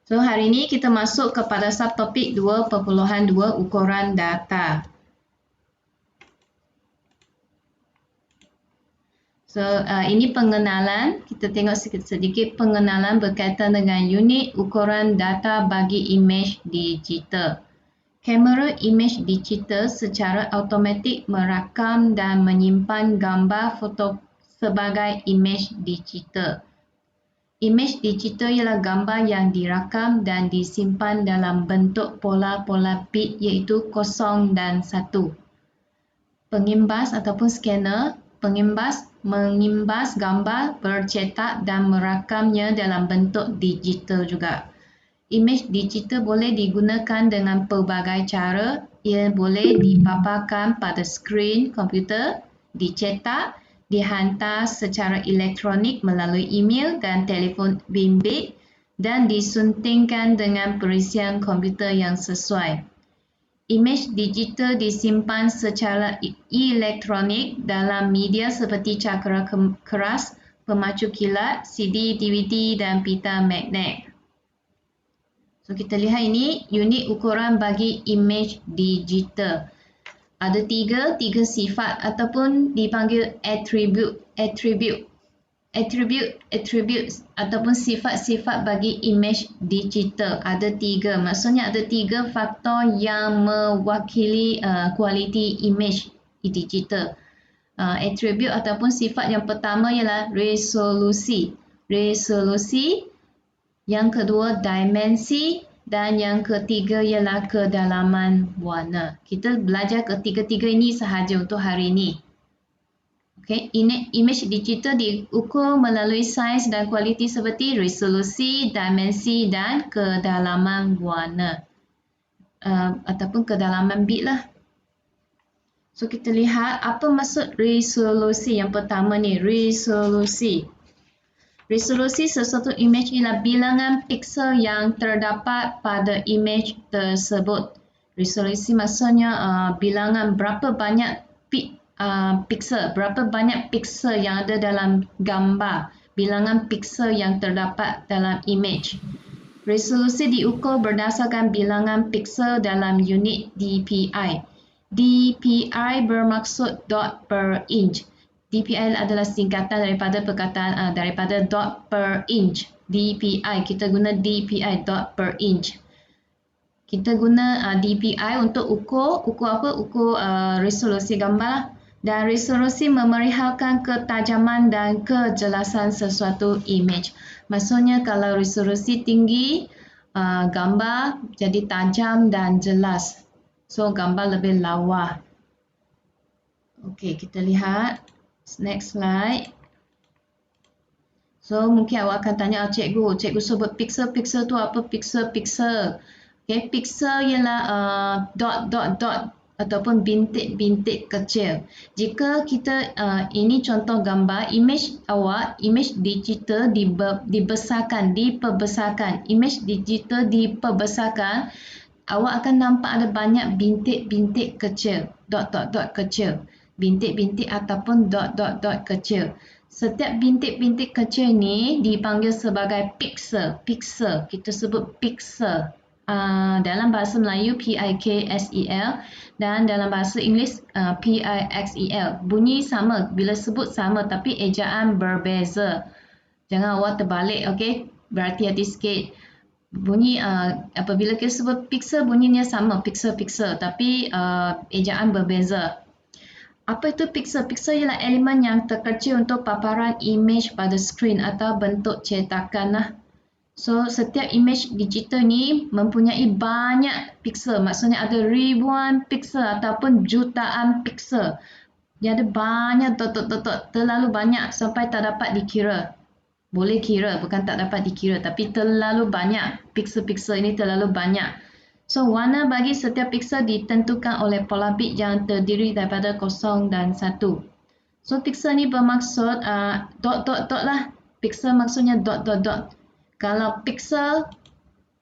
So hari ini kita masuk kepada subtopik 2.2 ukuran data. So ini pengenalan, kita tengok sedikit pengenalan berkaitan dengan unit ukuran data bagi imej digital. Kamera imej digital secara automatik merakam dan menyimpan gambar foto sebagai imej digital. Imej digital ialah gambar yang dirakam dan disimpan dalam bentuk pola-pola bit iaitu 0 dan 1. Pengimbas ataupun scanner, pengimbas mengimbas gambar, bercetak dan merakamnya dalam bentuk digital juga. Imej digital boleh digunakan dengan pelbagai cara. Ia boleh dipaparkan pada skrin komputer, dicetak, dihantar secara elektronik melalui email dan telefon bimbit dan disuntingkan dengan perisian komputer yang sesuai. Imej digital disimpan secara elektronik dalam media seperti cakera keras, pemacu kilat, CD, DVD dan pita magnet. So kita lihat ini unit ukuran bagi imej digital. Ada tiga sifat ataupun dipanggil attribute ataupun sifat-sifat bagi imej digital. Ada tiga, maksudnya ada tiga faktor yang mewakili kualiti imej digital. Attribute ataupun sifat yang pertama ialah resolusi. Yang kedua dimensi dan yang ketiga ialah kedalaman warna. Kita belajar ketiga-tiga ini sahaja untuk hari ini. Okay, imej digital diukur melalui saiz dan kualiti seperti resolusi, dimensi dan kedalaman warna ataupun kedalaman bit lah. So kita lihat apa maksud resolusi. Yang pertama ni resolusi. Resolusi sesuatu imej ialah bilangan piksel yang terdapat pada imej tersebut. Resolusi maksudnya bilangan berapa banyak piksel, berapa banyak piksel yang ada dalam gambar, bilangan piksel yang terdapat dalam imej. Resolusi diukur berdasarkan bilangan piksel dalam unit DPI. DPI bermaksud dot per inch. DPI adalah singkatan daripada perkataan daripada dot per inch. DPI, kita guna DPI dot per inch. Kita guna DPI untuk ukur apa? Ukur resolusi gambar. Dan resolusi memerihalkan ketajaman dan kejelasan sesuatu imej. Maksudnya kalau resolusi tinggi, gambar jadi tajam dan jelas. So gambar lebih lawa. Okey, kita lihat next slide. So mungkin awak akan tanya cikgu sebut piksel tu apa piksel? Okey, piksel ialah dot ataupun bintik kecil. Jika kita ini contoh gambar imej awak, imej digital diperbesarkan. Imej digital diperbesarkan, awak akan nampak ada banyak bintik kecil, dot kecil. Bintik ataupun dot kecil. Setiap bintik kecil ni dipanggil sebagai piksel. Kita sebut piksel. Dalam bahasa Melayu PIKSEL dan dalam bahasa Inggeris PIXEL. Bunyi sama, bila sebut sama tapi ejaan berbeza. Jangan awak terbalik, okey? Berhati-hati sikit. Bunyi apabila kita sebut piksel bunyinya sama, piksel tapi ejaan berbeza. Apa itu piksel? Piksel ialah elemen yang terkecil untuk paparan imej pada skrin atau bentuk cetakan lah. So setiap imej digital ni mempunyai banyak piksel, maksudnya ada ribuan piksel ataupun jutaan piksel. Dia ada banyak terlalu banyak sampai tak dapat dikira. Boleh kira, bukan tak dapat dikira, tapi terlalu banyak. Piksel-piksel ini terlalu banyak. So warna bagi setiap piksel ditentukan oleh pola bit yang terdiri daripada 0 dan 1. So piksel ni bermaksud dot lah. Piksel maksudnya dot. Kalau piksel,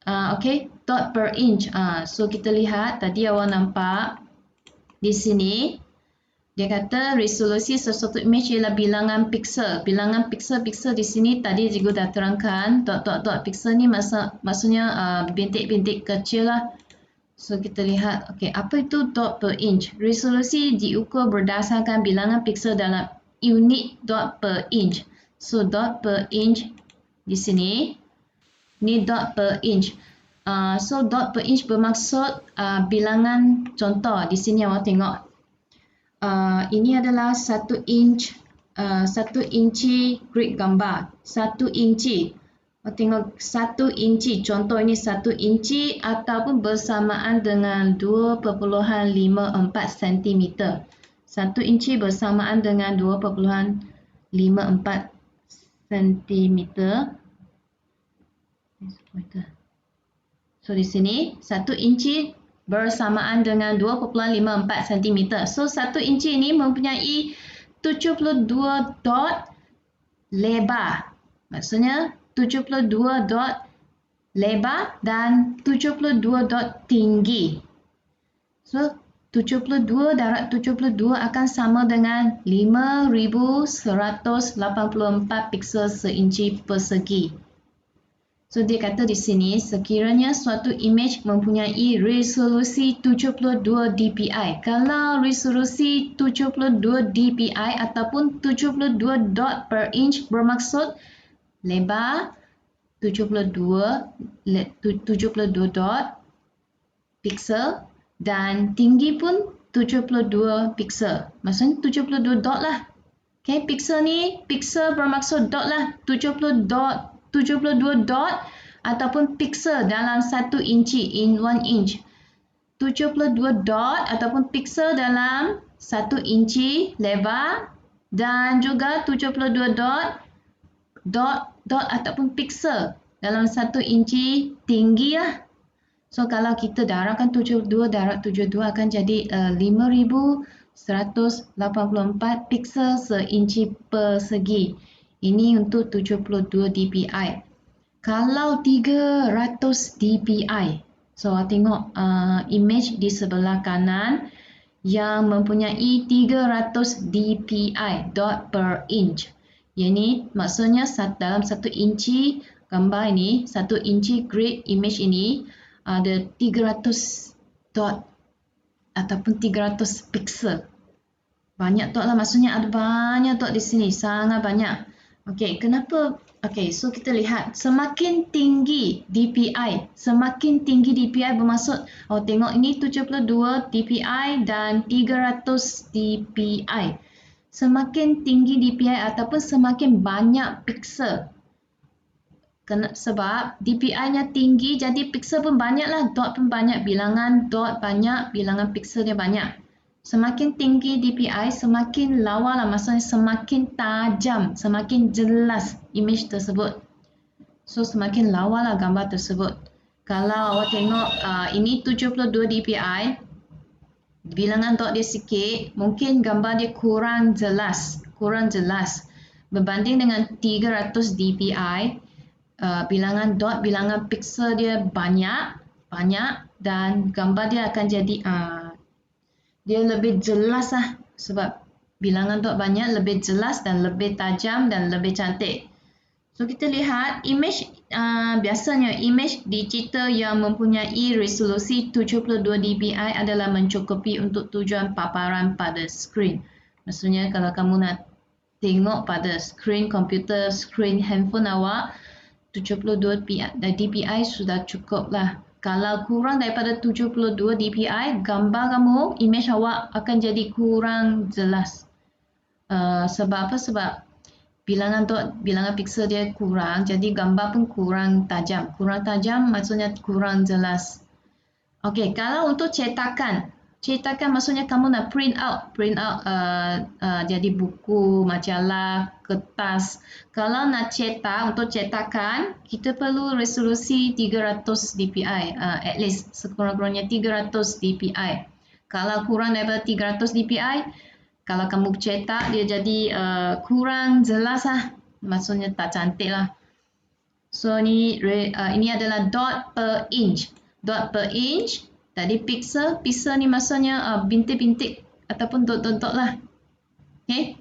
okay, dot per inch. So kita lihat tadi awak nampak di sini Dia kata resolusi sesuatu image ialah bilangan piksel. Bilangan piksel-piksel di sini tadi cikgu dah terangkan. Dot piksel ni maksudnya bintik-bintik kecil lah. So kita lihat, okay, apa itu dot per inch? Resolusi diukur berdasarkan bilangan piksel dalam unit dot per inch. So dot per inch di sini, ni dot per inch. So dot per inch bermaksud bilangan contoh di sini awak tengok. Ini adalah 1 inch, 1 inci grid gambar, 1 inci. Tengok 1 inci, contoh ini 1 inci ataupun bersamaan dengan 2.54 cm. 1 inci bersamaan dengan 2.54 cm. So di sini 1 inci bersamaan dengan 2.54 cm. So 1 inci ini mempunyai 72 dot lebar. Maksudnya 72 dot lebar dan 72 dot tinggi. So 72 darab 72 akan sama dengan 5184 piksel seinci persegi. So dia kata di sini sekiranya suatu image mempunyai resolusi 72 dpi. Kalau resolusi 72 dpi ataupun 72 dot per inch bermaksud lebar 72 dot piksel dan tinggi pun 72 piksel. Maksudnya 72 dot lah. Okay, piksel ni, piksel bermaksud dot lah, 72 dot ataupun piksel dalam 1 inci, in 1 inch. 72 dot ataupun piksel dalam 1 inci lebar dan juga 72 dot ataupun piksel dalam 1 inci tinggi lah. So kalau kita darabkan 72 darab 72 akan jadi 5184 piksel seinci persegi. Ini untuk 72 dpi. Kalau 300 dpi, so tengok image di sebelah kanan yang mempunyai 300 dpi, dot per inch. Ini maksudnya dalam 1 inci gambar ini, 1 inci grid image ini ada 300 dot ataupun 300 piksel. Banyak dot lah, maksudnya ada banyak dot di sini, sangat banyak. Okey, kenapa? Okey, so kita lihat semakin tinggi DPI, semakin tinggi DPI bermaksud tengok ini 72 DPI dan 300 DPI. Semakin tinggi DPI ataupun semakin banyak piksel. Sebab DPI-nya tinggi jadi piksel pun banyak lah, dot pun banyak, bilangan dot banyak, bilangan piksel dia banyak. Semakin tinggi DPI, semakin lawa lah, maksudnya semakin tajam, semakin jelas image tersebut. So semakin lawa lah gambar tersebut. Kalau awak tengok ini 72 DPI, bilangan dot dia sikit, mungkin gambar dia kurang jelas. Berbanding dengan 300 DPI, bilangan dot, bilangan piksel dia banyak dan gambar dia akan jadi dia lebih jelas lah, sebab bilangan dot banyak, lebih jelas dan lebih tajam dan lebih cantik. So kita lihat image, biasanya image digital yang mempunyai resolusi 72 dpi adalah mencukupi untuk tujuan paparan pada skrin. Maksudnya kalau kamu nak tengok pada skrin komputer, skrin handphone awak, 72 dpi sudah cukup lah. Kalau kurang daripada 72 dpi, gambar kamu, image awak akan jadi kurang jelas. Sebab apa? Sebab bilangan dot, bilangan piksel dia kurang, jadi gambar pun kurang tajam. Kurang tajam maksudnya kurang jelas. Okey, kalau untuk cetakan maksudnya kamu nak print out jadi buku, majalah, kertas. Kalau nak cetak, untuk cetakan kita perlu resolusi 300 dpi, at least sekurang-kurangnya 300 dpi. Kalau kurang daripada 300 dpi, kalau kamu cetak dia jadi kurang jelas lah, maksudnya tak cantik lah. So ini adalah dot per inch. Dot per inch. Tadi piksel ni maksudnya bintik-bintik ataupun dot lah. Okay.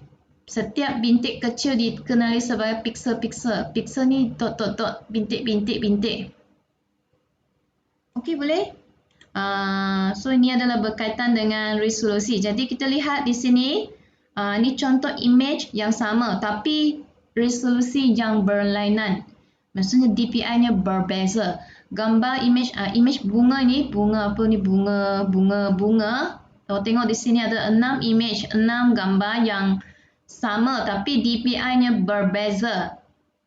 Setiap bintik kecil dikenali sebagai piksel-piksel. Piksel ni dot, bintik. Okey, boleh? So ini adalah berkaitan dengan resolusi. Jadi kita lihat di sini, ini contoh image yang sama tapi resolusi yang berlainan. Maksudnya DPI-nya berbeza. Gambar image bunga ni, bunga apa ni? Bunga. Kalau tengok di sini ada 6 image, 6 gambar yang sama tapi DPI-nya berbeza.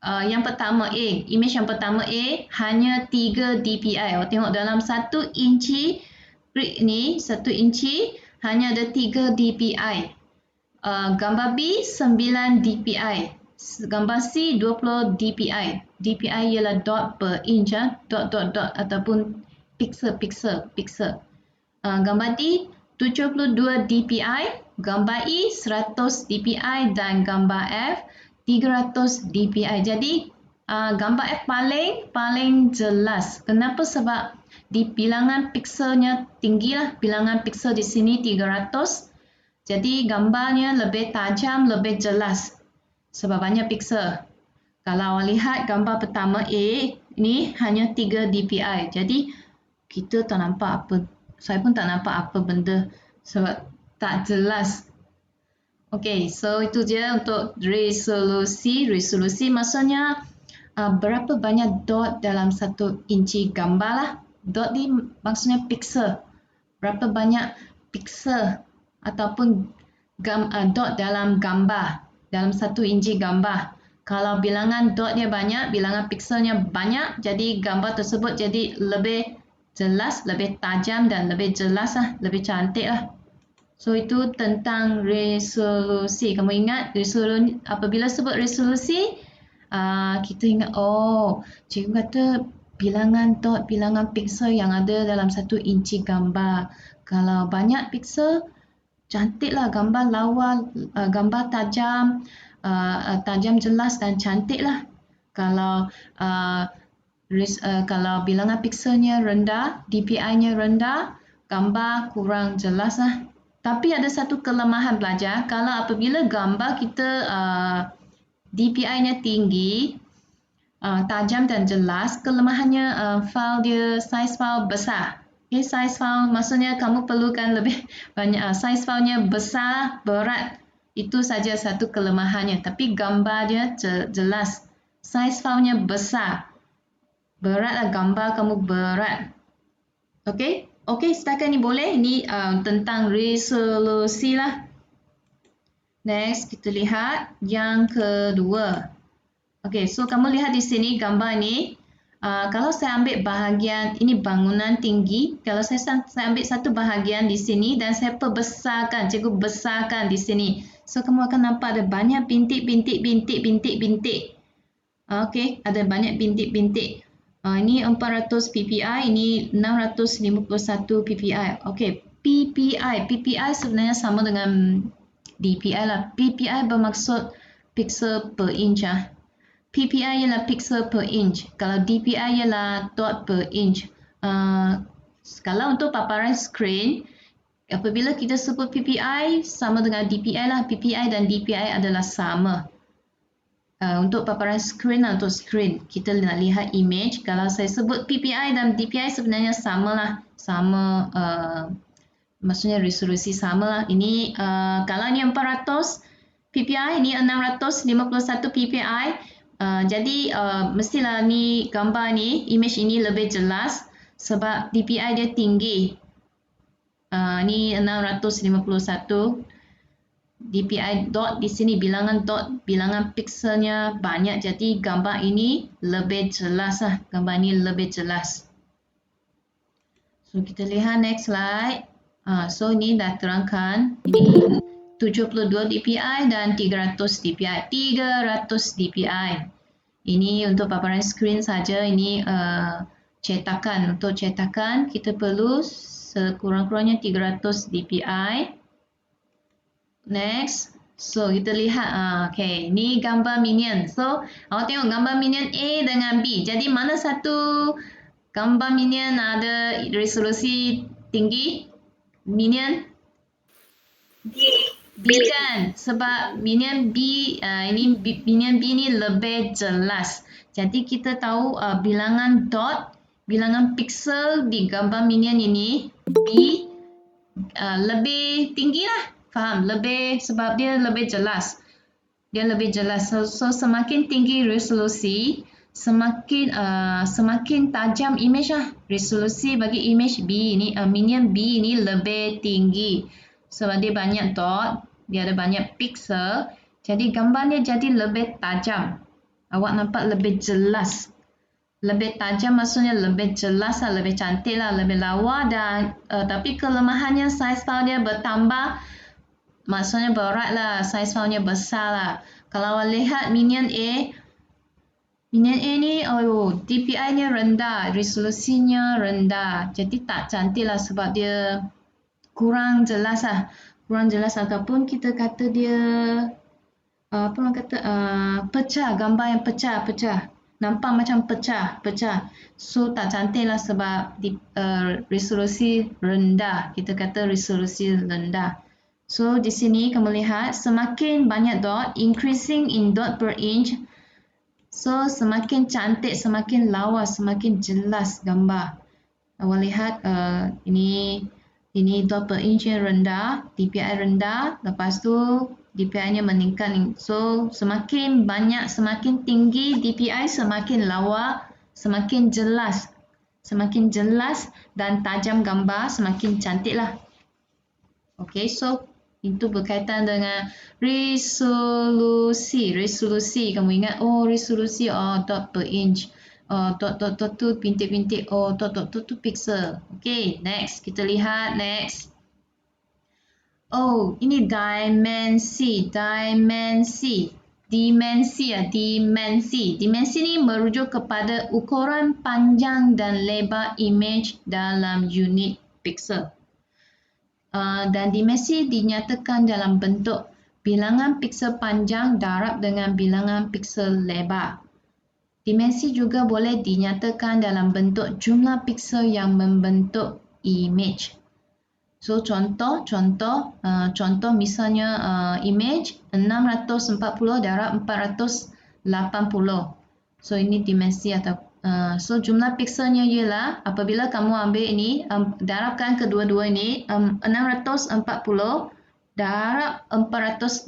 Yang pertama A, image yang pertama A hanya 3 DPI. Tengok dalam 1 inci ni, 1 inci hanya ada 3 DPI. Gambar B 9 DPI. Gambar C 20 DPI. DPI ialah dot per inch, dot ataupun pixel. Gambar D 72 DPI, gambar E 100 DPI dan gambar F 300 DPI. Jadi gambar F paling jelas. Kenapa? Sebab di bilangan pikselnya tinggi lah. Bilangan piksel di sini 300. Jadi gambarnya lebih tajam, lebih jelas. Sebab banyak piksel. Kalau awak lihat gambar pertama A ini hanya 3 DPI. Jadi kita tak nampak apa. Saya pun tak nampak apa benda sebab tak jelas. Okay, so itu dia untuk resolusi. Resolusi maksudnya berapa banyak dot dalam 1 inci gambar lah. Dot ni maksudnya piksel. Berapa banyak piksel ataupun dot dalam gambar, dalam 1 inci gambar. Kalau bilangan dotnya banyak, bilangan pikselnya banyak, jadi gambar tersebut jadi lebih jelas, lebih tajam dan lebih jelas lah, lebih cantik lah. So itu tentang resolusi. Kamu ingat resolusi, apabila sebut resolusi, kita ingat, cikgu kata bilangan dot, bilangan piksel yang ada dalam 1 inci gambar. Kalau banyak piksel, cantiklah gambar lawa, gambar tajam, tajam jelas dan cantiklah. Kalau kalau bilangan pikselnya rendah, DPI-nya rendah, gambar kurang jelas lah. Tapi ada satu kelemahan pelajar, kalau apabila gambar kita DPI-nya tinggi, tajam dan jelas, kelemahannya file dia, size file besar. Okay, size file maksudnya kamu perlukan lebih banyak, size filenya besar, berat. Itu saja satu kelemahannya. Tapi gambar dia jelas. Size filenya besar. Beratlah gambar kamu berat. Okay? Okey, setakat ni boleh. Ini tentang resolusi lah. Next, kita lihat yang kedua. Okey, so kamu lihat di sini gambar ni. Kalau saya ambil bahagian, ini bangunan tinggi. Kalau saya ambil satu bahagian di sini dan saya perbesarkan, cikgu besarkan di sini. So, kamu akan nampak ada banyak bintik. Okey, ada banyak bintik. Ini 400 ppi, ini 651 ppi. Okey, PPI sebenarnya sama dengan DPI lah. PPI bermaksud pixel per inch. PPI ialah pixel per inch. Kalau DPI ialah dot per inch. Kalau untuk paparan skrin, apabila kita sebut PPI sama dengan DPI lah. PPI dan DPI adalah sama. Untuk paparan skrin atau skrin, kita nak lihat image. Kalau saya sebut PPI dan DPI sebenarnya sama lah. Sama, maksudnya resolusi sama lah. Ini, kalau ni 400 PPI, ini 651 PPI. Jadi, mestilah ni gambar ni, image ini lebih jelas sebab DPI dia tinggi. Ni 651. DPI dot di sini, bilangan dot, bilangan pikselnya banyak, jadi gambar ini lebih jelas lah. Gambar ini lebih jelas. So kita lihat next slide. So ini dah terangkan. Ini 72 DPI dan 300 DPI. 300 DPI. Ini untuk paparan skrin saja. Ini cetakan. Untuk cetakan kita perlu sekurang-kurangnya 300 DPI. Next, so kita lihat, okay, ni gambar minion. So, awak tengok gambar minion A dengan B. Jadi mana satu gambar minion ada resolusi tinggi? Minion B kan, sebab minion B minion B ni lebih jelas. Jadi kita tahu bilangan dot, bilangan pixel di gambar minion ini B lebih tinggi lah. Faham? Lebih sebab dia lebih jelas. Dia lebih jelas. So semakin tinggi resolusi, semakin tajam image lah. Resolusi bagi image B ini, minion B ini lebih tinggi. Sebab dia banyak dot, dia ada banyak pixel, jadi gambarnya jadi lebih tajam. Awak nampak lebih jelas. Lebih tajam maksudnya lebih jelas lah, lebih cantik lah, lebih lawa dan tapi kelemahannya size file dia bertambah, maksudnya berat lah, size filenya besar lah. Kalau awak lihat minion A ni DPI-nya rendah, resolusinya rendah, jadi tak cantik lah sebab dia kurang jelas lah. Kurang jelas ataupun kita kata dia apa orang kata pecah, gambar yang pecah. Nampak macam pecah. So tak cantik lah sebab resolusi rendah. Kita kata resolusi rendah. So di sini kamu lihat semakin banyak dot, increasing in dot per inch. So semakin cantik, semakin lawa, semakin jelas gambar. Awak lihat ini dot per inch yang rendah, DPI rendah, lepas tu DPI-nya meningkat. So semakin banyak, semakin tinggi DPI, semakin lawa, semakin jelas dan tajam gambar, semakin cantik lah. Okay, so itu berkaitan dengan resolusi. Kamu ingat, resolusi, dot per inch. Dot tu bintik-bintik, dot tu pixel. Okay, next. Kita lihat next. Ini dimensi. Dimensi ni merujuk kepada ukuran panjang dan lebar image dalam unit pixel. Dan dimensi dinyatakan dalam bentuk bilangan pixel panjang darab dengan bilangan pixel lebar. Dimensi juga boleh dinyatakan dalam bentuk jumlah pixel yang membentuk image. So contoh misalnya image 640 darab 480. So ini dimensi atau so jumlah pixelnya ialah apabila kamu ambil ini darabkan kedua-dua ini 640 darab 480,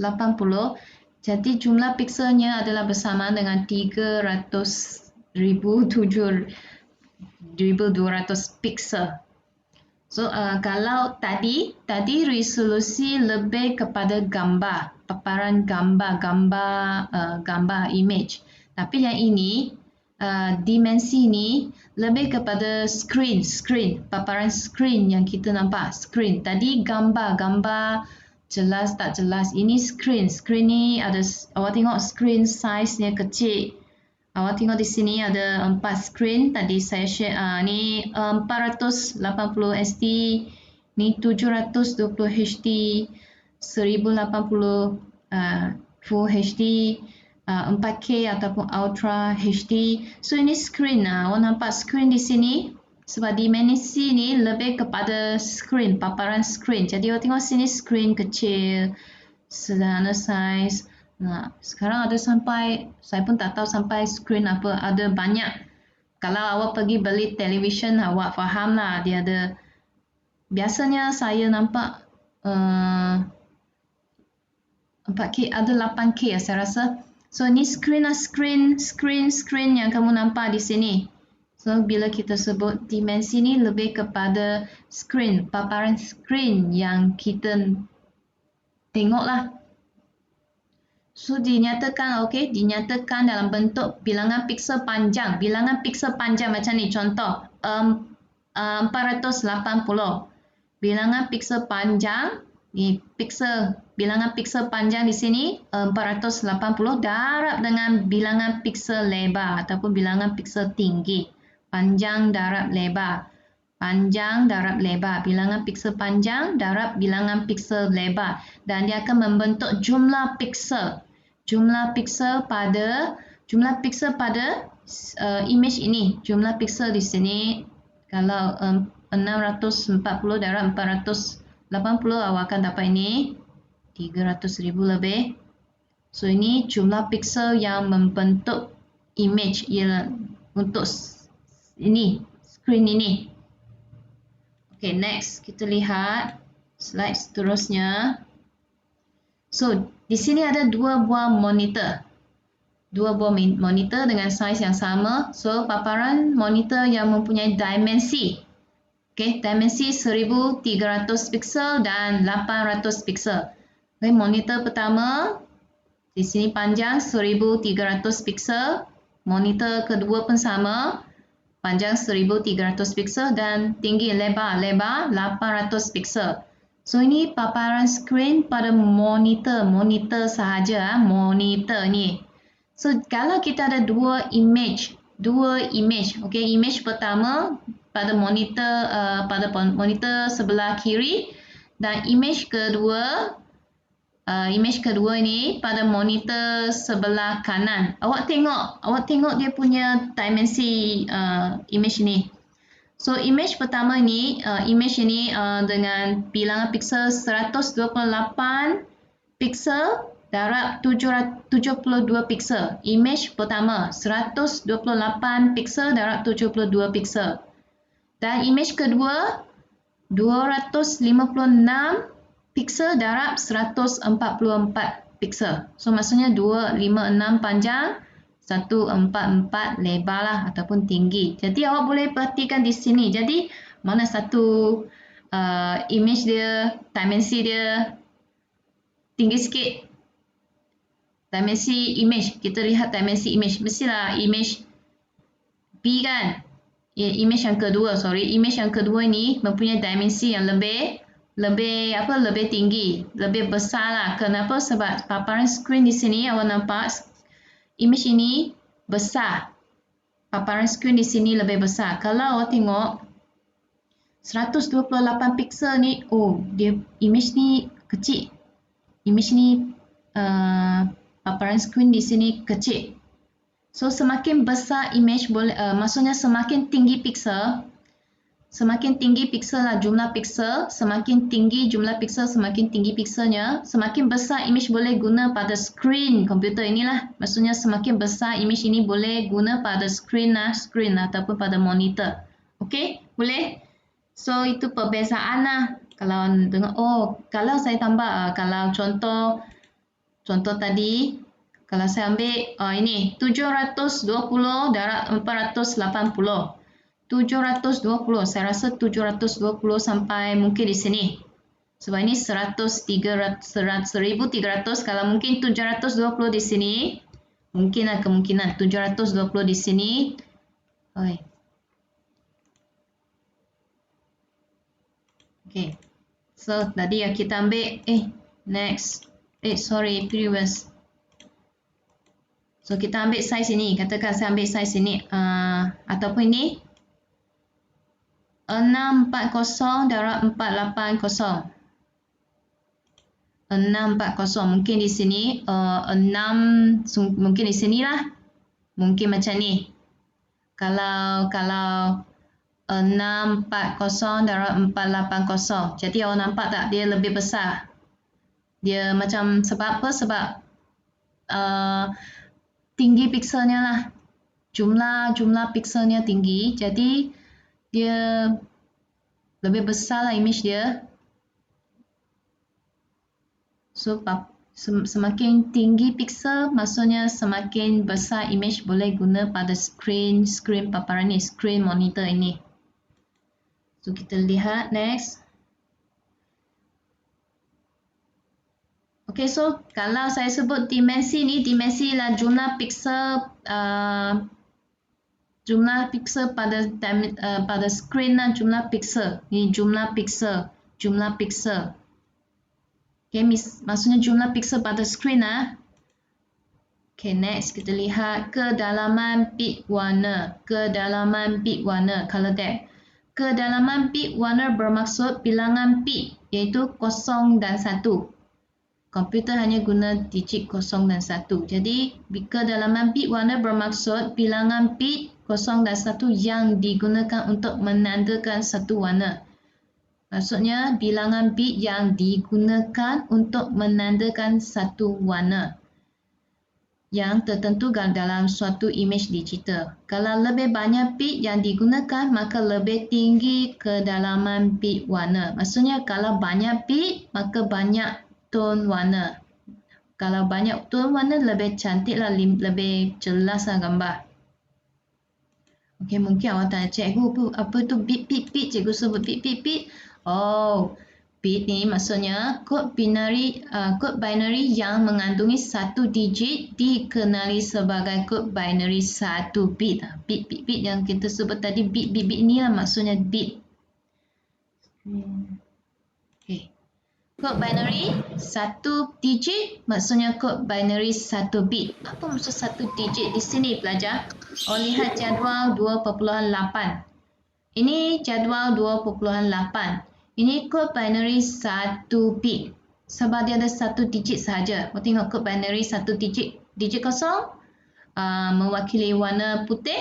jadi jumlah pixelnya adalah bersama dengan 300,200 pixel. So kalau tadi resolusi lebih kepada gambar, paparan gambar image. Tapi yang ini dimensi ini lebih kepada screen, paparan screen yang kita nampak, screen. Tadi gambar jelas tak jelas. Ini screen ni ada, awak tengok screen size-nya kecil. Awak tengok di sini ada 4 screen. Tadi saya share ni 480 SD, ni 720 HD, 1080 Full HD, 4K ataupun Ultra HD. So ini screen. Awak nampak screen di sini sebab dimensi ni lebih kepada screen, paparan screen. Jadi awak tengok sini screen kecil, sederhana size. Sekarang ada sampai, saya pun tak tahu sampai screen apa, ada banyak. Kalau awak pergi beli television, awak faham lah, dia ada, biasanya saya nampak 4K, ada 8K saya rasa. So ini screen yang kamu nampak di sini. So bila kita sebut dimensi ni lebih kepada screen, paparan screen yang kita tengok lah. So dinyatakan dalam bentuk bilangan pixel panjang. Bilangan pixel panjang macam ni, contoh 480. Bilangan pixel panjang ni, bilangan pixel panjang di sini 480 darab dengan bilangan pixel lebar ataupun bilangan pixel tinggi. Panjang darab lebar. Bilangan pixel panjang darab bilangan pixel lebar, dan dia akan membentuk jumlah pixel pada image ini. Jumlah pixel di sini kalau 640 darab 480, awak akan dapat ini 300,000 lebih. So ini jumlah pixel yang membentuk image ialah untuk ini, screen ini. Okay, next kita lihat slide seterusnya. So, di sini ada dua buah monitor. Dua buah monitor dengan saiz yang sama. So, paparan monitor yang mempunyai dimensi. Okay, dimensi 1300 pixel dan 800 pixel. Okay, monitor pertama di sini panjang 1300 pixel. Monitor kedua pun sama, panjang 1300 pixel dan tinggi lebar 800 pixel. So ini paparan screen pada monitor sahaja, monitor ni. So kalau kita ada dua image, okay, image pertama pada monitor sebelah kiri dan image kedua ini pada monitor sebelah kanan. Awak tengok dia punya dimensi image ni. So image pertama ni, dengan bilangan pixel 128 pixel darab 72 pixel. Image pertama 128 pixel darab 72 pixel. Dan image kedua 256 pixel darab 144 pixel. So maksudnya 256 panjang, 144 lebar lah ataupun tinggi. Jadi awak boleh perhatikan di sini. Jadi mana satu image dia, dimensi dia tinggi sikit. Dimensi image, kita lihat dimensi image. Mestilah image B kan? Image yang kedua, image yang kedua ini mempunyai dimensi yang lebih tinggi, lebih besar lah. Kenapa? Sebab paparan screen di sini awak nampak image ini besar. Paparan screen di sini lebih besar. Kalau awak tengok 128 pixel ni, dia image ni kecil. Image ni paparan screen di sini kecil. So semakin besar image maksudnya semakin tinggi pixel. Semakin tinggi pixel lah jumlah pixel, semakin tinggi jumlah pixel, semakin tinggi pixelnya, semakin besar image boleh guna pada screen komputer inilah. Maksudnya semakin besar image ini boleh guna pada screen ataupun pada monitor. Okey, boleh? So itu perbezaan lah. Kalau dengar, kalau saya tambah, kalau contoh tadi, kalau saya ambil ini 720 darab 480. 720, saya rasa 720 sampai mungkin di sini. Sebab ini 1300, kalau mungkin 720 di sini, mungkin lah kemungkinan 720 di sini. Okay. So tadi yang kita ambil, next. Previous. So kita ambil size ini, katakan saya ambil size ini, ataupun ini 640 darab 480. 640 mungkin di sini 6 mungkin di sini lah. Mungkin macam ni. Kalau 640 darab 480. Jadi awak nampak tak dia lebih besar. Dia macam sebab apa? Sebab tinggi pixelnya lah. Jumlah pixelnya tinggi. Jadi dia lebih besar lah image dia. So semakin tinggi pixel maksudnya semakin besar image boleh guna pada screen paparan ni, screen monitor ini. So kita lihat next. Okay, so kalau saya sebut dimensi ni, dimensi lah jumlah pixel pada screen lah, jumlah pixel. Ini jumlah pixel. Okay, maksudnya jumlah pixel pada screen lah. Okay, next kita lihat kedalaman bit warna. Color depth. Kedalaman bit warna bermaksud bilangan bit, iaitu 0 dan 1. Komputer hanya guna digit 0 dan 1. Jadi, kedalaman bit warna bermaksud bilangan bit 0 dan 1 yang digunakan untuk menandakan satu warna. Maksudnya bilangan bit yang digunakan untuk menandakan satu warna yang tertentu dalam suatu imej digital. Kalau lebih banyak bit yang digunakan, maka lebih tinggi kedalaman bit warna. Maksudnya kalau banyak bit, maka banyak tone warna. Kalau banyak tone warna, lebih cantiklah, lebih jelaslah gambar. Okey, mungkin awak tanya, cikgu apa tu bit. Cikgu sebut bit. Oh, bit ni maksudnya kod binary yang mengandungi satu digit dikenali sebagai kod binary satu bit. Bit yang kita sebut tadi, bit ni lah maksudnya bit. Okey. Kod binary satu digit maksudnya kod binary satu bit. Apa maksud satu digit di sini pelajar? Oh, lihat jadual 2.8. Ini jadual 2.8. Ini kod binary satu bit. Sebab dia ada satu digit sahaja. Tengok kod binary satu digit. Digit kosong mewakili warna putih.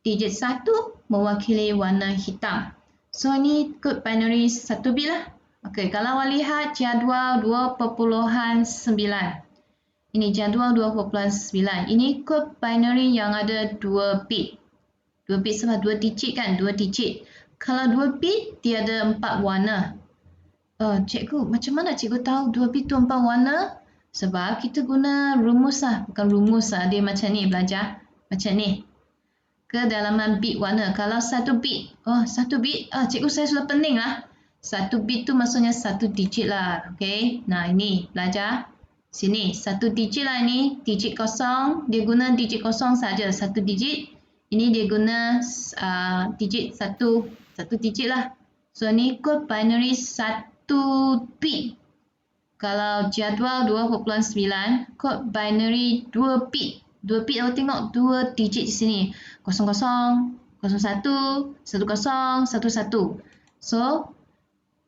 Digit satu mewakili warna hitam. So, ini kod binary satu bit lah. Okey, kalau awak lihat jadual 2.9. Ini jadual 2.9. Ini kod binary yang ada 2 bit. 2 bit sebab 2 digit kan? 2 digit. Kalau 2 bit, dia ada 4 warna. Cikgu, macam mana cikgu tahu 2 bit tu 4 warna? Sebab kita guna rumus lah. Bukan rumus lah. Dia macam ni belajar. Macam ni. Kedalaman bit warna. Kalau 1 bit. Satu bit. Cikgu saya sudah pening lah. 1 bit tu maksudnya 1 digit lah. Okay. Nah, ini belajar. Sini. 1 digit lah ini. Digit kosong. Dia guna digit kosong saja. 1 digit. Ini dia guna digit satu digit lah. So, ni kod binary 1 bit. Kalau jadual 2.9, kod binary 2 bit. 2 bit, awak tengok 2 digit di sini. 00, 01, 10, 11. So,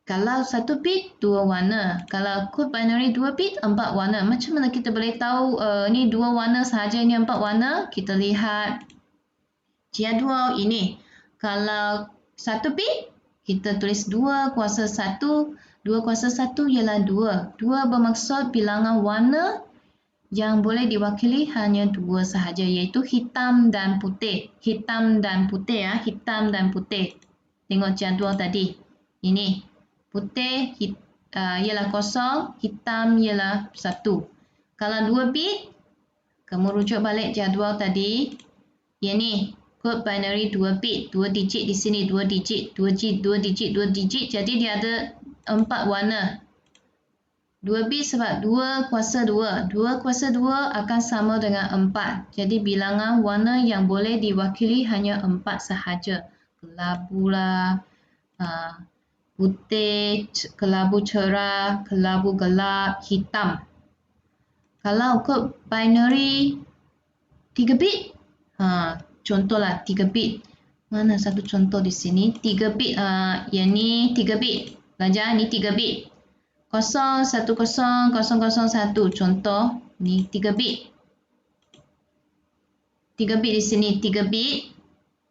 kalau 1 bit, 2 warna. Kalau kod binary 2 bit, 4 warna. Macam mana kita boleh tahu ni 2 warna sahaja, ni 4 warna? Kita lihat jadual ini. Kalau 1 bit, kita tulis 2 kuasa 1. 2 kuasa 1 ialah 2. 2 bermaksud bilangan warna yang boleh diwakili hanya 2 sahaja, iaitu hitam dan putih. Hitam dan putih ya, hitam dan putih. Tengok jadual tadi. Ini putih ialah kosong, hitam ialah 1. Kalau 2 bit, kamu rujuk balik jadual tadi. Yang ni kod binary 2 bit, 2 digit di sini, 2 digit. Jadi dia ada 4 warna. 2 bit sebab 2 kuasa 2. 2 kuasa 2 akan sama dengan 4. Jadi bilangan warna yang boleh diwakili hanya 4 sahaja. Kelabu lah, putih, kelabu cerah, kelabu gelap, hitam. Kalau kod binary 3 bit, contohlah 3 bit. Mana satu contoh di sini? 3 bit, yang ni 3 bit. Belajar ni 3 bit. 010001. Contoh, ni 3 bit. 3 bit di sini, 3 bit.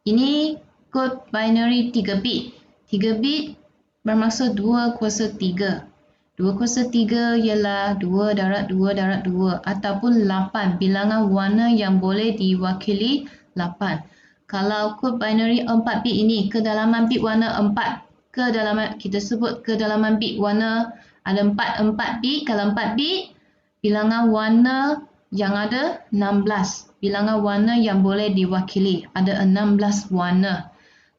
Ini kod binary 3 bit. 3 bit bermaksud 2 kuasa 3. 2 kuasa 3 ialah 2 darab 2 darab 2 ataupun 8. Bilangan warna yang boleh diwakili 8. Kalau kod binary 4 bit ini, kedalaman bit warna 4. Kita sebut kedalaman bit warna ada 4 bit. Kalau 4 bit, bilangan warna yang ada 16. Bilangan warna yang boleh diwakili ada 16 warna.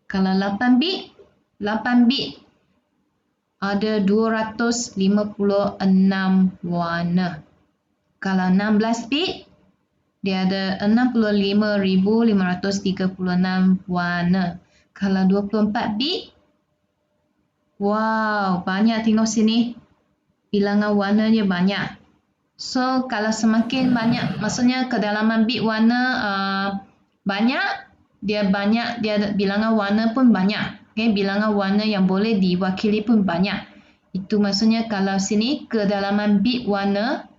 Kalau 8 bit ada 256 warna. Kalau 16 bit, dia ada 65.536 warna. Kalau 24 bit, wow, banyak, tengok sini. Bilangan warnanya banyak. So, kalau semakin banyak, maksudnya kedalaman bit warna banyak, dia ada bilangan warna pun banyak. Okay, bilangan warna yang boleh diwakili pun banyak. Itu maksudnya kalau sini kedalaman bit warna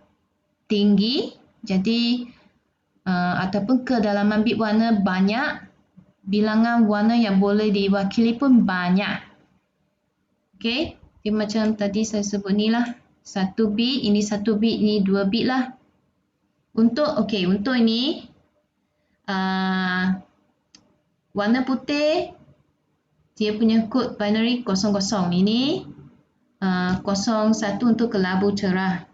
tinggi, jadi ataupun kedalaman bit warna banyak, bilangan warna yang boleh diwakili pun banyak. Okay, dia macam tadi saya sebut ni lah. 1 bit, ini 1 bit, ini 2 bit lah. Untuk ini warna putih dia punya kod binary 00. Ini 01 untuk kelabu cerah.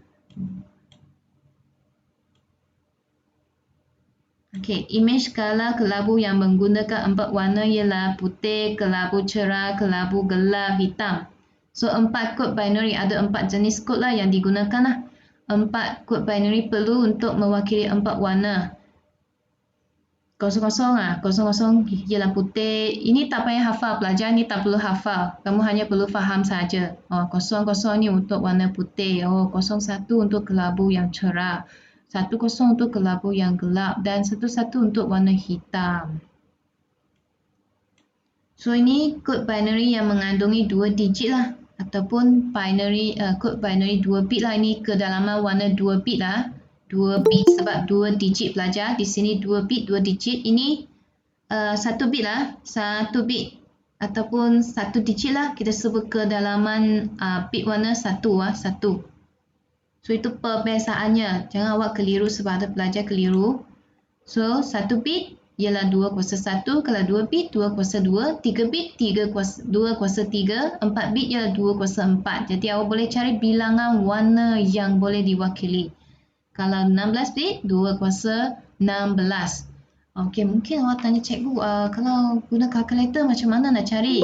Okey, image skala kelabu yang menggunakan 4 warna ialah putih, kelabu cerah, kelabu gelap, hitam. So 4 kod binary, ada 4 jenis kod lah yang digunakan lah. 4 kod binary perlu untuk mewakili 4 warna. 00 ialah putih. Ini tak payah hafal, pelajar ni tak perlu hafal. Kamu hanya perlu faham saja. 00 ni untuk warna putih. 01 untuk kelabu yang cerah. 10 untuk kelabu yang gelap dan 11 untuk warna hitam. So ini kod binary yang mengandungi 2 digit lah, ataupun binary kod binary 2 bit lah. Ini kedalaman warna 2 bit lah. 2 bit sebab 2 digit pelajar. Di sini 2 bit 2 digit. Ini 1 bit lah, 1 bit ataupun 1 digit lah. Kita sebut kedalaman bit warna 1 lah, 1. So itu perbezaannya. Jangan awak keliru sebab ada pelajar keliru. So 1 bit ialah 2 kuasa 1, kalau 2 bit 2 kuasa 2, 3 bit 2 kuasa 3, 4 bit ialah 2 kuasa 4. Jadi awak boleh cari bilangan warna yang boleh diwakili. Kalau 16 bit 2 kuasa 16. Okey, mungkin awak tanya cikgu, kalau guna kalkulator macam mana nak cari?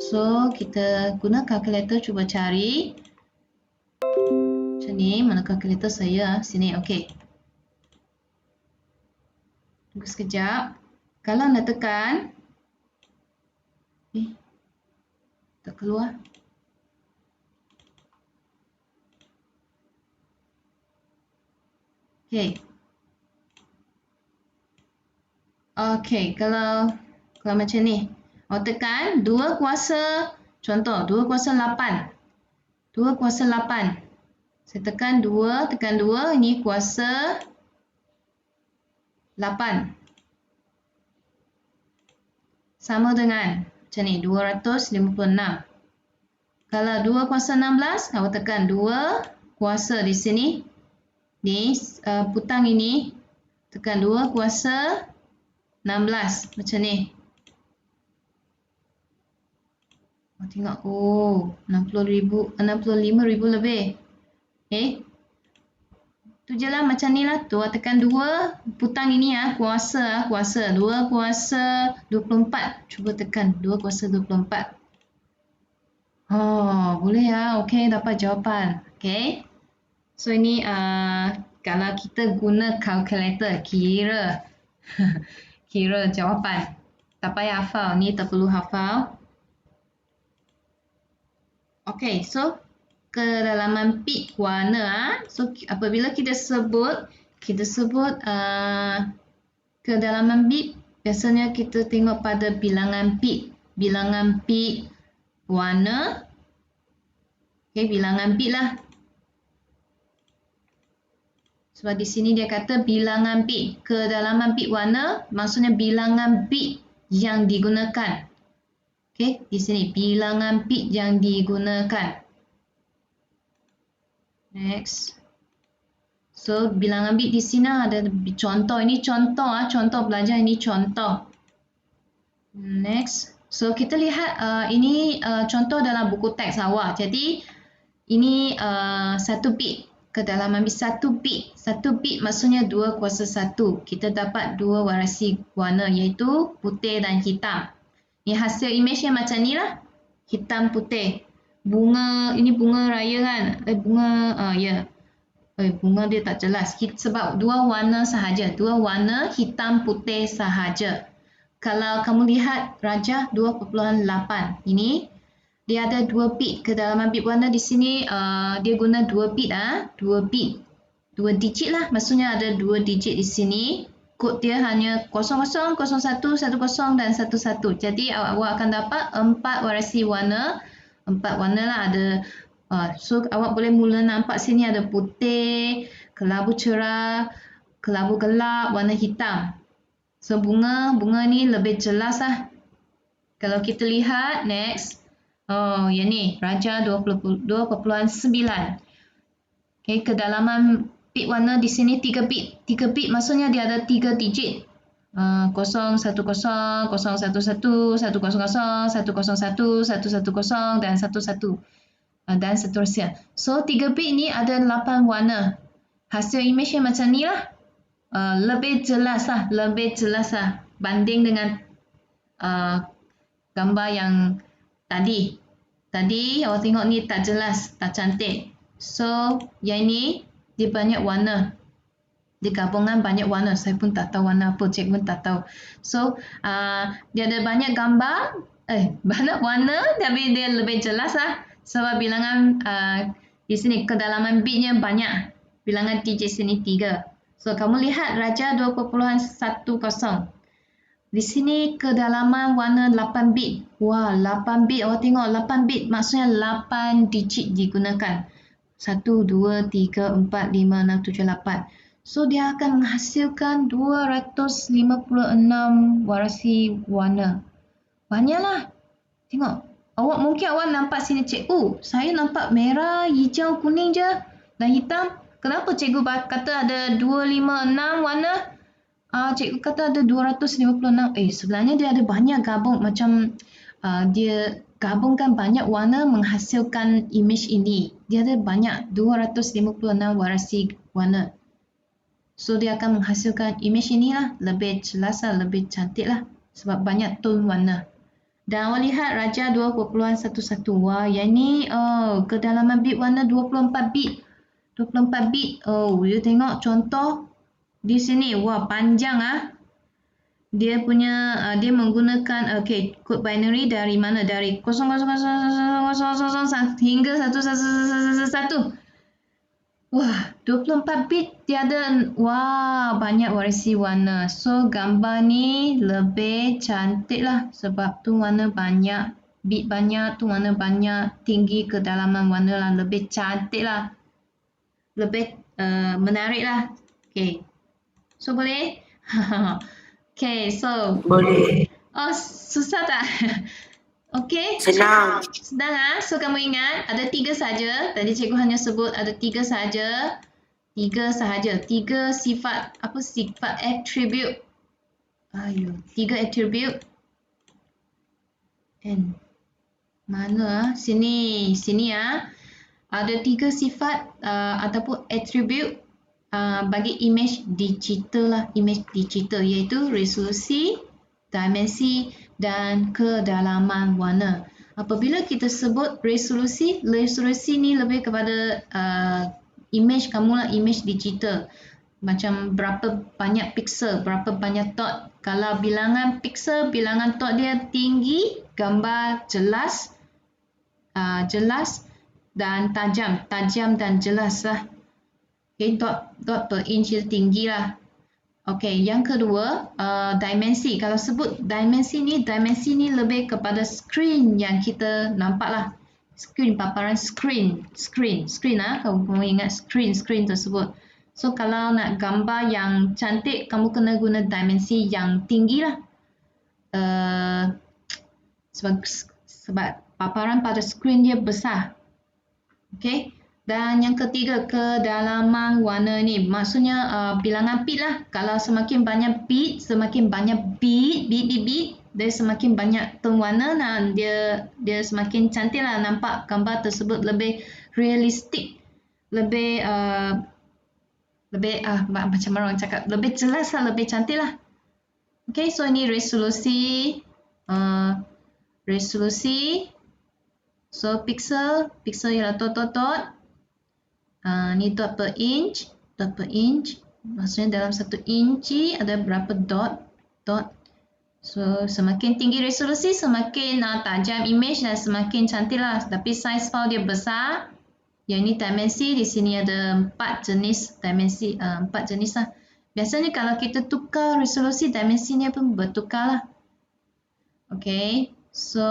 So kita guna kalkulator, cuba cari. Macam ni, mana kalkulator saya? Sini, okey. Tunggu sekejap. Kalau nak tekan, tak keluar. Okey. Okey, kalau macam ni. Awak tekan 2 kuasa, contoh 2 kuasa 8. 2 kuasa 8. Saya tekan 2, ini kuasa 8. Sama dengan macam ni, 256. Kalau 2 kuasa 16, awak tekan 2 kuasa di sini. Ni putang ini, tekan 2 kuasa 16. Macam ni. Tengok, 65,000 lebih. Tu je lah, macam ni lah. Tu tekan 2, putang ini kuasa 2 kuasa 24. Cuba tekan 2 kuasa 24. Boleh ya. Okey, dapat jawapan. Okey. So ini kalau kita guna kalkulator, kira jawapan. Tak payah hafal, ni tak perlu hafal. Okey, so kedalaman bit warna. So apabila kita sebut kedalaman bit, biasanya kita tengok pada bilangan bit warna. Okey, bilangan bit lah. Sebab di sini dia kata bilangan bit, kedalaman bit warna, maksudnya bilangan bit yang digunakan. Okey, di sini bilangan bit yang digunakan. Next. So bilangan bit di sini ada contoh. Ini contoh belajar, ini contoh. Next. So kita lihat ini contoh dalam buku teks awak. Jadi ini 1 bit, kedalaman bit 1 bit. 1 bit maksudnya 2 kuasa 1. Kita dapat 2 warasi warna iaitu putih dan hitam. Ini hasil image yang macam ni lah. Hitam putih. Bunga, ini bunga raya kan? Bunga dia tak jelas. Sebab 2 warna sahaja. 2 warna hitam putih sahaja. Kalau kamu lihat rajah 2.8. Ini dia ada 2 bit. Kedalaman bit warna di sini dia guna 2 bit. 2 bit. 2 digit lah. Maksudnya ada 2 digit di sini. Kod dia hanya 00, 01, 10 dan 11. Jadi awak akan dapat 4 warasi warna. 4 warna lah ada. So awak boleh mula nampak sini ada putih, kelabu cerah, kelabu gelap, warna hitam. So bunga ni lebih jelas lah. Kalau kita lihat next. Oh, yang ni Raja 2.9. Okay, kedalaman bit warna di sini 3 bit. 3 bit maksudnya dia ada 3 digit. 0, 1, 0, 0, 1, 1, 1, 1, 1, 1, 1, dan 1, 1. Dan seterusnya. So, 3 bit ni ada 8 warna. Hasil image yang macam ni lah. Lebih jelas lah. Banding dengan gambar yang tadi. Tadi awak tengok ni tak jelas, tak cantik. So, yang ni dia banyak warna. Dia gabungan banyak warna. Saya pun tak tahu warna apa, cik pun tak tahu. So, dia ada banyak gambar, banyak warna, tapi dia lebih jelas lah. Sebab bilangan di sini kedalaman bitnya banyak. Bilangan digit sini 3. So, kamu lihat Raja 2.10. Di sini kedalaman warna 8 bit. Wah, 8 bit. Awak tengok 8 bit maksudnya 8 digit digunakan. 1, 2, 3, 4, 5, 6, 7, 8. So, dia akan menghasilkan 256 warasi warna. Banyaklah. Tengok. Mungkin awak nampak sini cikgu. Saya nampak merah, hijau, kuning je dan hitam. Kenapa cikgu kata ada 256 warna? Cikgu kata ada 256. Sebenarnya dia ada banyak gabung macam dia gabungkan banyak warna menghasilkan image ini. Dia ada banyak 256 warasi warna. So dia akan menghasilkan image inilah lebih jelas lah, lebih cantik lah sebab banyak tone warna. Dan awak lihat Raja 2.11. Wah, yang ni kedalaman bit warna 24 bit. 24 bit. You tengok contoh di sini. Wah, panjang Dia punya dia menggunakan kod binary dari mana? Dari 000000 hingga 1111. Wah, 24 bit dia ada banyak warisi warna. So gambar ni lebih cantik lah sebab tu warna banyak, bit banyak, tu warna banyak, tinggi kedalaman warna lah, lebih cantik lah. Lebih menarik lah. Okay. So boleh? Okay, so. Boleh. Oh, susah tak? Okay. Senang. Senang So kamu ingat ada 3 saja. Tadi cikgu hanya sebut ada 3 saja. 3 sahaja. 3 sifat. Apa sifat attribute? 3 attribute. And mana? Sini ada 3 sifat ataupun attribute bagi image digital lah, image digital iaitu resolusi, dimensi dan kedalaman warna. Apabila kita sebut resolusi ni lebih kepada image kamu lah, image digital. Macam berapa banyak pixel, berapa banyak dot. Kalau bilangan pixel, bilangan dot dia tinggi, gambar jelas dan tajam dan jelas lah. Okay, dot per inch dia tinggi lah. Okay, yang kedua, dimensi. Kalau sebut dimensi ni lebih kepada screen yang kita nampak lah. Screen, paparan screen lah. Kamu ingat screen tersebut. So, kalau nak gambar yang cantik, kamu kena guna dimensi yang tinggi lah. Sebab paparan pada screen dia besar. Okay. Dan yang ketiga, kedalaman warna ni. Maksudnya bilangan bit lah. Kalau semakin banyak bit, dia semakin banyak tone warna dan dia semakin cantik lah. Nampak gambar tersebut lebih realistik. Lebih macam orang cakap, lebih jelas lah, lebih cantik lah. Okay, so ini resolusi. So pixel ialah dot. Ni dot per inch. Maksudnya dalam 1 inci ada berapa dot. So semakin tinggi resolusi, semakin tajam image dan semakin cantik lah. Tapi size file dia besar. Yang ini dimensi, di sini ada 4 jenis dimensi, 4 jenis lah. Biasanya kalau kita tukar resolusi, dimensinya pun bertukar lah. Okay, so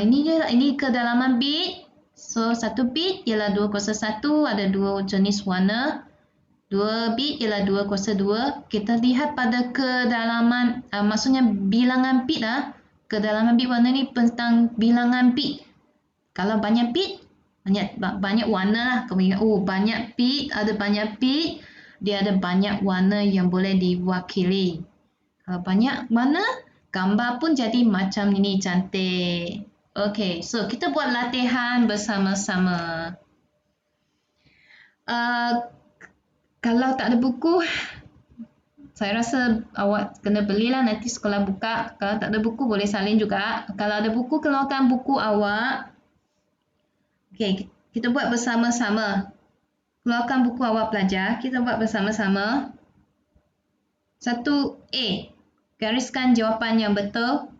ini kedalaman bit. So 1 bit ialah 201, ada 2 jenis warna. 2 bit ialah 202. Kita lihat pada kedalaman, maksudnya bilangan bit lah. kedalaman bit warna ni tentang bilangan bit. Kalau banyak bit, banyak warna lah. Kamu ingat, oh banyak bit, ada banyak bit, dia ada banyak warna yang boleh diwakili. Kalau banyak warna, gambar pun jadi macam ini, cantik. Okay, so kita buat latihan bersama-sama. Kalau tak ada buku, saya rasa awak kena belilah nanti sekolah buka. Kalau tak ada buku boleh salin juga. Kalau ada buku, keluarkan buku awak. Okey, kita buat bersama-sama. Keluarkan buku awak pelajar. Kita buat bersama-sama. 1A. Gariskan jawapan yang betul.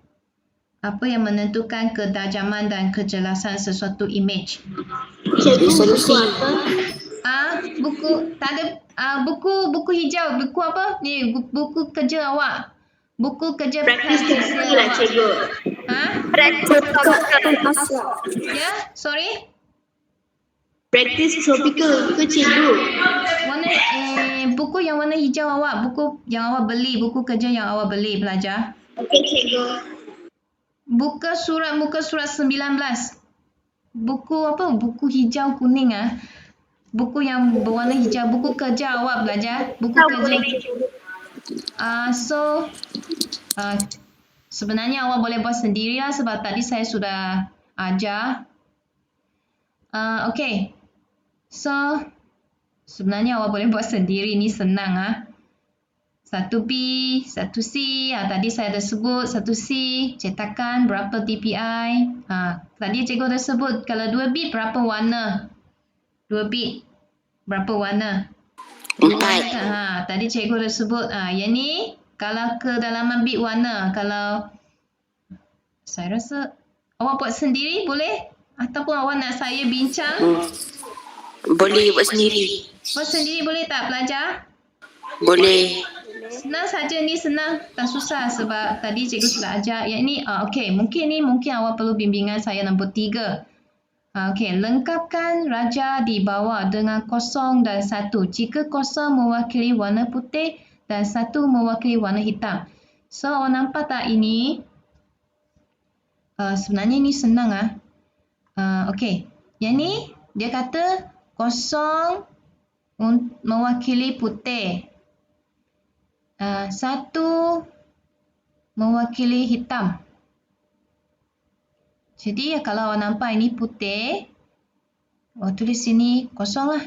Apa yang menentukan kedajaman dan kejelasan sesuatu imej? Cikgu, buku apa? Buku tak ada buku hijau, buku apa? Ni buku kerja awak. Buku kerja praktis lah, cikgu. Ya, sorry. Praktis tropical ke cikgu? Warna buku yang warna hijau awak, buku yang awak beli, buku kerja yang awak beli pelajar. Okey, cikgu. Muka surat 19. Buku apa? Buku hijau kuning Buku yang berwarna hijau, buku kerja awak belajar, buku kerja. Sebenarnya awak boleh buat sendiri lah sebab tadi saya sudah ajar. Okay. So, sebenarnya awak boleh buat sendiri, ni senang 1B, 1C, tadi saya dah sebut 1C, cetakan berapa DPI. Tadi cikgu dah sebut kalau 2 bit berapa warna? 2 bit berapa warna? 4. Tadi cikgu dah sebut. Yang ni kalau kedalaman bit warna. Kalau saya rasa awak buat sendiri boleh? Ataupun awak nak saya bincang? Boleh buat sendiri. Buat sendiri boleh tak pelajar? Boleh. Senang saja, ni senang, tak susah sebab tadi cikgu sudah ajar. Yang ini, okey, mungkin awak perlu bimbingan saya nombor 3. Okey, lengkapkan raja di bawah dengan 0 dan 1. Jika 0 mewakili warna putih dan 1 mewakili warna hitam. So, awak nampak tak ini? Sebenarnya ini senang okey, yang ni dia kata 0 mewakili putih. 1 mewakili hitam. Jadi kalau awak nampak ini putih, awak tulis sini 0 lah.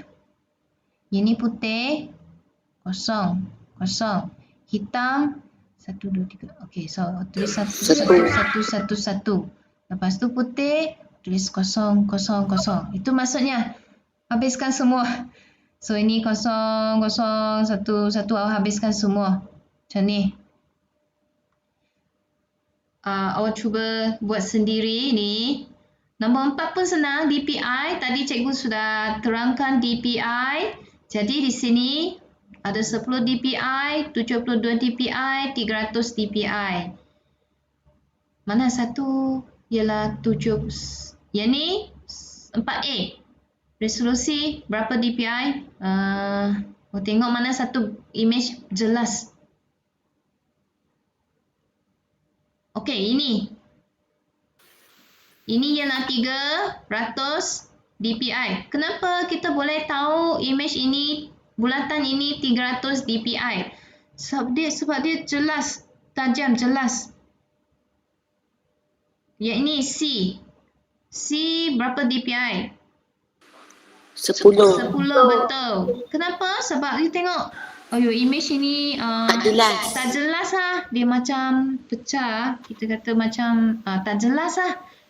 Ini putih, 0, 0. Hitam, 1, 2, 3. Okey, so awak tulis 1, 1, 1, 1, 1. Lepas tu putih, tulis 0, 0, 0. Itu maksudnya habiskan semua. So ini 0, 0, 1, 1, awak habiskan semua. Macam ni. Awak cuba buat sendiri ni. Nombor 4 pun senang, DPI. Tadi cikgu sudah terangkan DPI. Jadi di sini ada 10 DPI, 72 DPI, 300 DPI. Mana satu ialah 7. Yang ni 4A. Resolusi berapa DPI? Tengok mana satu image jelas. Okey, ini. Ini ialah 300 DPI. Kenapa kita boleh tahu image ini, bulatan ini 300 DPI? Sebab dia jelas, tajam, jelas. Yang ini C. C berapa DPI? 10. 10, betul. Kenapa? Sebab you tengok, image ini tak jelas Dia macam pecah. Kita kata macam tak jelas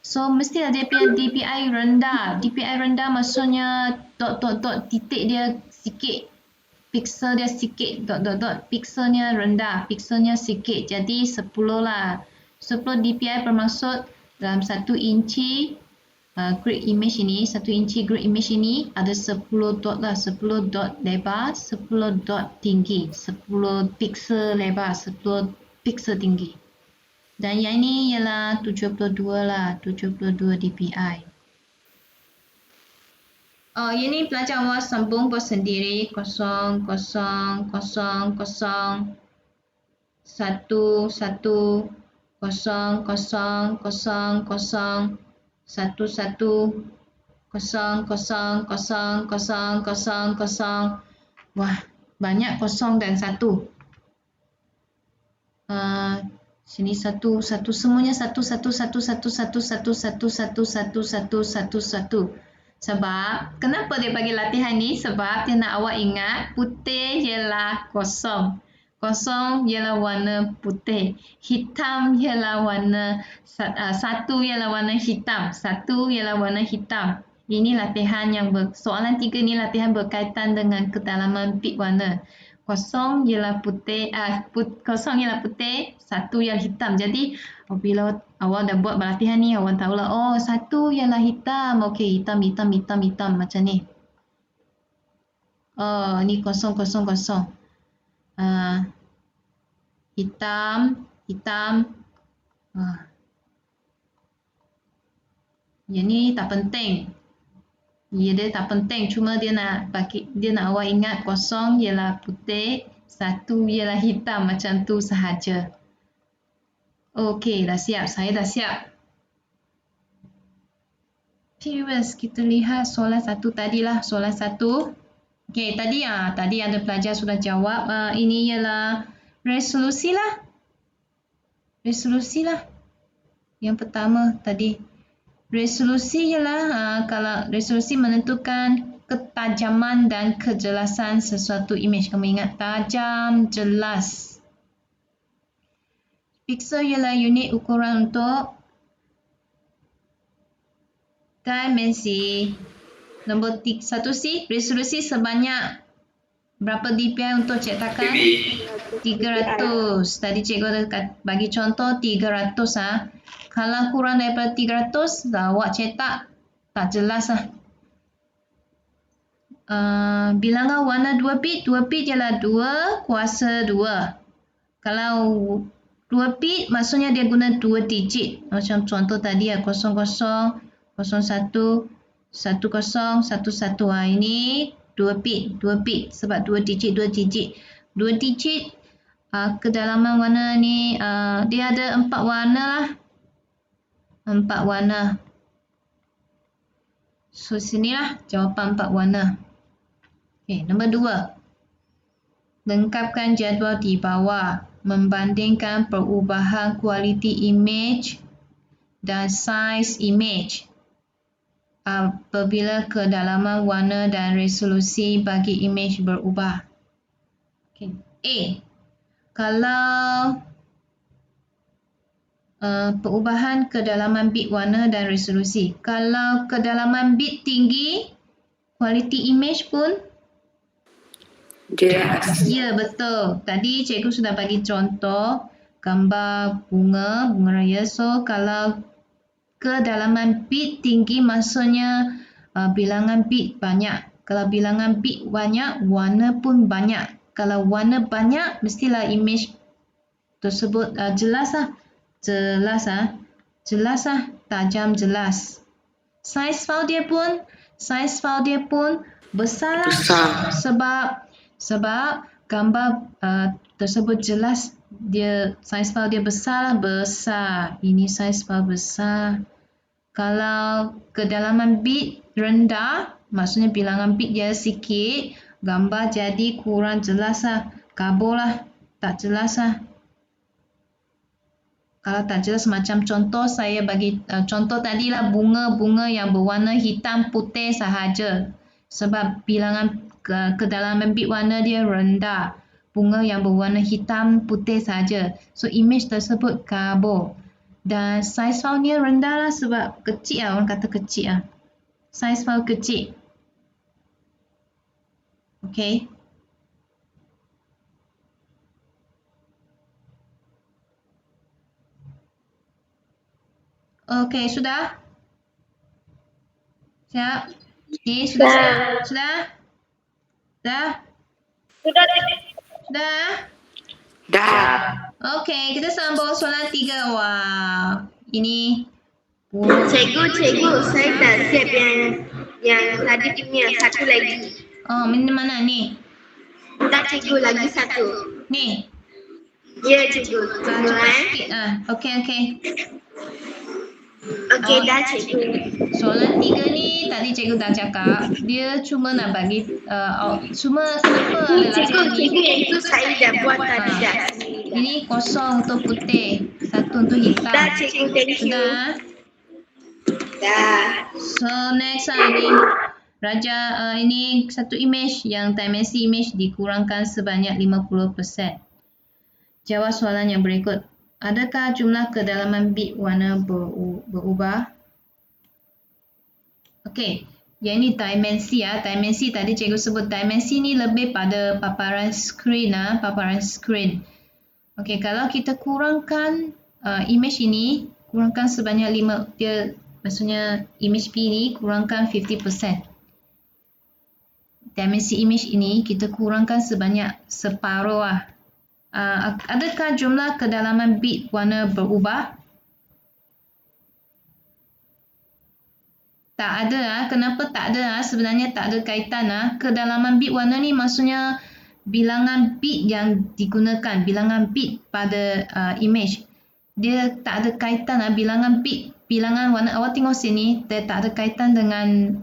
So mesti ada DPI rendah. DPI rendah maksudnya dot titik dia sikit. Pixel dia sikit. Pixelnya rendah. Pixelnya sikit. Jadi 10 lah. 10 DPI bermaksud dalam 1 inci grid image ini, 1 inci grid image ini ada 10 dot lah, 10 dot lebar, 10 dot tinggi, 10 pixel lebar, 10 pixel tinggi. Dan yang ini ialah 72 lah, 72 DPI. Yang ni pelajar awak sambung buat sendiri, 0, 0, 0, 0, 1, 1, Kosong, kosong, kosong, kosong. 1, 1. Kosong, kosong, kosong, kosong, kosong, kosong. Wah, banyak kosong dan 1. Sini 1, 1, semuanya 1, 1, 1, 1, 1, 1, 1, 1, 1, 1, 1, 1. Sebab, kenapa dia bagi latihan ni? Sebab dia nak awak ingat putih ialah kosong. Kosong ialah warna putih. Hitam ialah warna, 1 ialah warna hitam. 1 ialah warna hitam. Ini latihan yang soalan 3 ni latihan berkaitan dengan kedalaman bit warna. Kosong ialah putih, kosong ialah putih, 1 ialah hitam. Jadi apabila awak dah buat latihan ni, awak tahulah, oh 1 ialah hitam. Okey, hitam, hitam, hitam, hitam macam ni. Oh, ni kosong, kosong, kosong. Hitam, hitam. Yang ni tak penting. Dia tak penting, cuma dia nak awak ingat kosong ialah putih, 1 ialah hitam, macam tu sahaja. Okey, dah siap. Saya dah siap. Viewers, kita lihat soalan 1 tadilah. Soalan 1. Okey, tadi ada pelajar sudah jawab. Ini ialah resolusi lah. Resolusi lah. Yang pertama tadi. Resolusi ialah kalau resolusi menentukan ketajaman dan kejelasan sesuatu imej. Kamu ingat tajam, jelas. Pixel ialah unit ukuran untuk dimensi. Nombor 1C, resolusi sebanyak berapa dpi untuk cetakan? 300. Tadi cikgu bagi contoh 300. Kalau kurang daripada 300, awak cetak tak jelas lah. Bilangan warna 2 bit ialah 2 kuasa 2. Kalau 2 bit maksudnya dia guna 2 digit. Macam contoh tadi 00, 01, 10, 11. Ini 2 bit sebab 2 digit. 2 digit kedalaman warna ni dia ada 4 warna lah. 4 warna. So sinilah jawapan 4 warna. Okey, nombor 2. Lengkapkan jadual di bawah. Membandingkan perubahan kualiti imej dan saiz imej apabila kedalaman warna dan resolusi bagi imej berubah. Okay. A. Kalau perubahan kedalaman bit warna dan resolusi. Kalau kedalaman bit tinggi, kualiti imej pun jelas. ya, betul. Tadi cikgu sudah bagi contoh gambar bunga raya. So kalau kedalaman bit tinggi maksudnya bilangan bit banyak. Kalau bilangan bit banyak, warna pun banyak. Kalau warna banyak, mestilah imej tersebut jelas lah. Jelas lah. Tajam, jelas. Saiz file dia pun besar lah. Sebab gambar tersebut jelas, saiz file dia besar lah. Besar. Ini saiz file besar. Kalau kedalaman bit rendah, maksudnya bilangan bit dia sikit, gambar jadi kurang jelas lah. Kabur lah. Tak jelas lah. Kalau tak jelas macam contoh, saya bagi contoh tadilah bunga-bunga yang berwarna hitam putih sahaja. Sebab bilangan kedalaman bit warna dia rendah. Bunga yang berwarna hitam putih sahaja. So imej tersebut kabur. Dan saiz file-nya rendah lah sebab kecil lah, orang kata kecil lah. Saiz file kecil. Okay. Okay, sudah? Siap? Ni sudah siap? Sudah? Dah? Sudah? Dah. Okay, kita sambung soalan 3. Wah, ini Cikgu, saya tak siap yang tadi punya satu lagi. Oh, mana ni? Dah cikgu, lagi satu. Ni. Ya, cikgu. Tunggu, Cepat sikit. Okey. Okey, dah, cikgu. Soalan 3 ni tadi cikgu dah cakap, dia cuma nak bagi cuma kenapa ada Cikgu, latar ni? yang itu saya dah buat tadi Ha. dah. Ini kosong untuk putih, satu untuk hitam. Dah, cikgu. Thank you. Sudah. Dah. So next ni Raja ini satu image yang dimensi image dikurangkan sebanyak 50%. Jawab soalan yang berikut. Adakah jumlah kedalaman bit warna berubah? Okey, yang ini dimensi ya. Dimensi tadi cikgu sebut dimensi ni lebih pada paparan skrin paparan skrin. Okey, kalau kita kurangkan image ini, kurangkan sebanyak 5, dia maksudnya image P ni kurangkan 50%. Dimensi image ini kita kurangkan sebanyak separuh lah. Adakah jumlah kedalaman bit warna berubah? Tak ada. Kenapa tak ada? Sebenarnya tak ada kaitan. Kedalaman bit warna ni maksudnya bilangan bit yang digunakan, bilangan bit pada image. Dia tak ada kaitan bilangan bit, bilangan warna. Awak tengok sini, dia tak ada kaitan dengan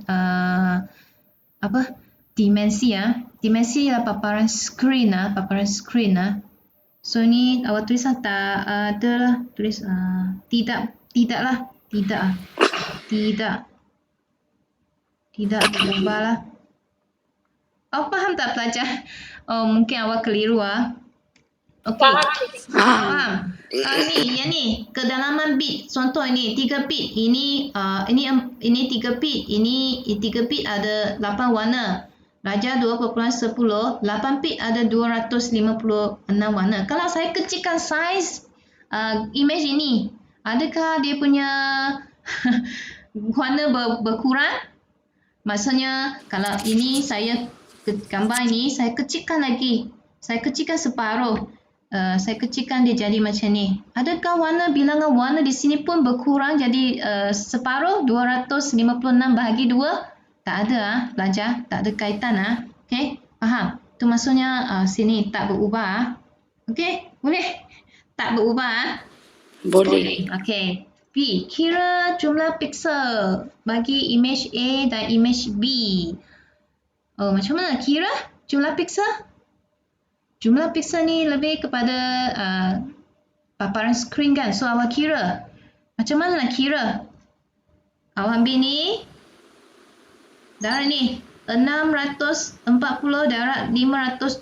dimensi Dimensi ialah paparan skrin paparan skrin So ni awak tulis tak ada lah, tulis tidak berubah lah. Awak faham tak pelajar? Oh, mungkin awak keliru Okey. Faham. Yang ni kedalaman bit. Contoh ini 3 bit. Ini 3 bit. Ini 3 bit ada 8 warna. Raja 2.10, 8 bit ada 256 warna. Kalau saya kecilkan saiz image ini, adakah dia punya warna berkurang? Maksudnya kalau ini saya gambar ini saya kecilkan lagi. Saya kecilkan separuh. Saya kecilkan dia jadi macam ni. Adakah bilangan warna di sini pun berkurang jadi separuh 256 bahagi 2? Tak ada belajar, tak ada kaitan Okey, faham? Itu maksudnya sini tak berubah Okey, boleh? Tak berubah Boleh. Okey. B. Kira jumlah piksel bagi image A dan image B. Oh, macam mana kira jumlah piksel? Jumlah piksel ni lebih kepada paparan skrin kan. So awak kira. Macam mana nak kira? Awak ambil ni. Darab ni. 640 darab 579.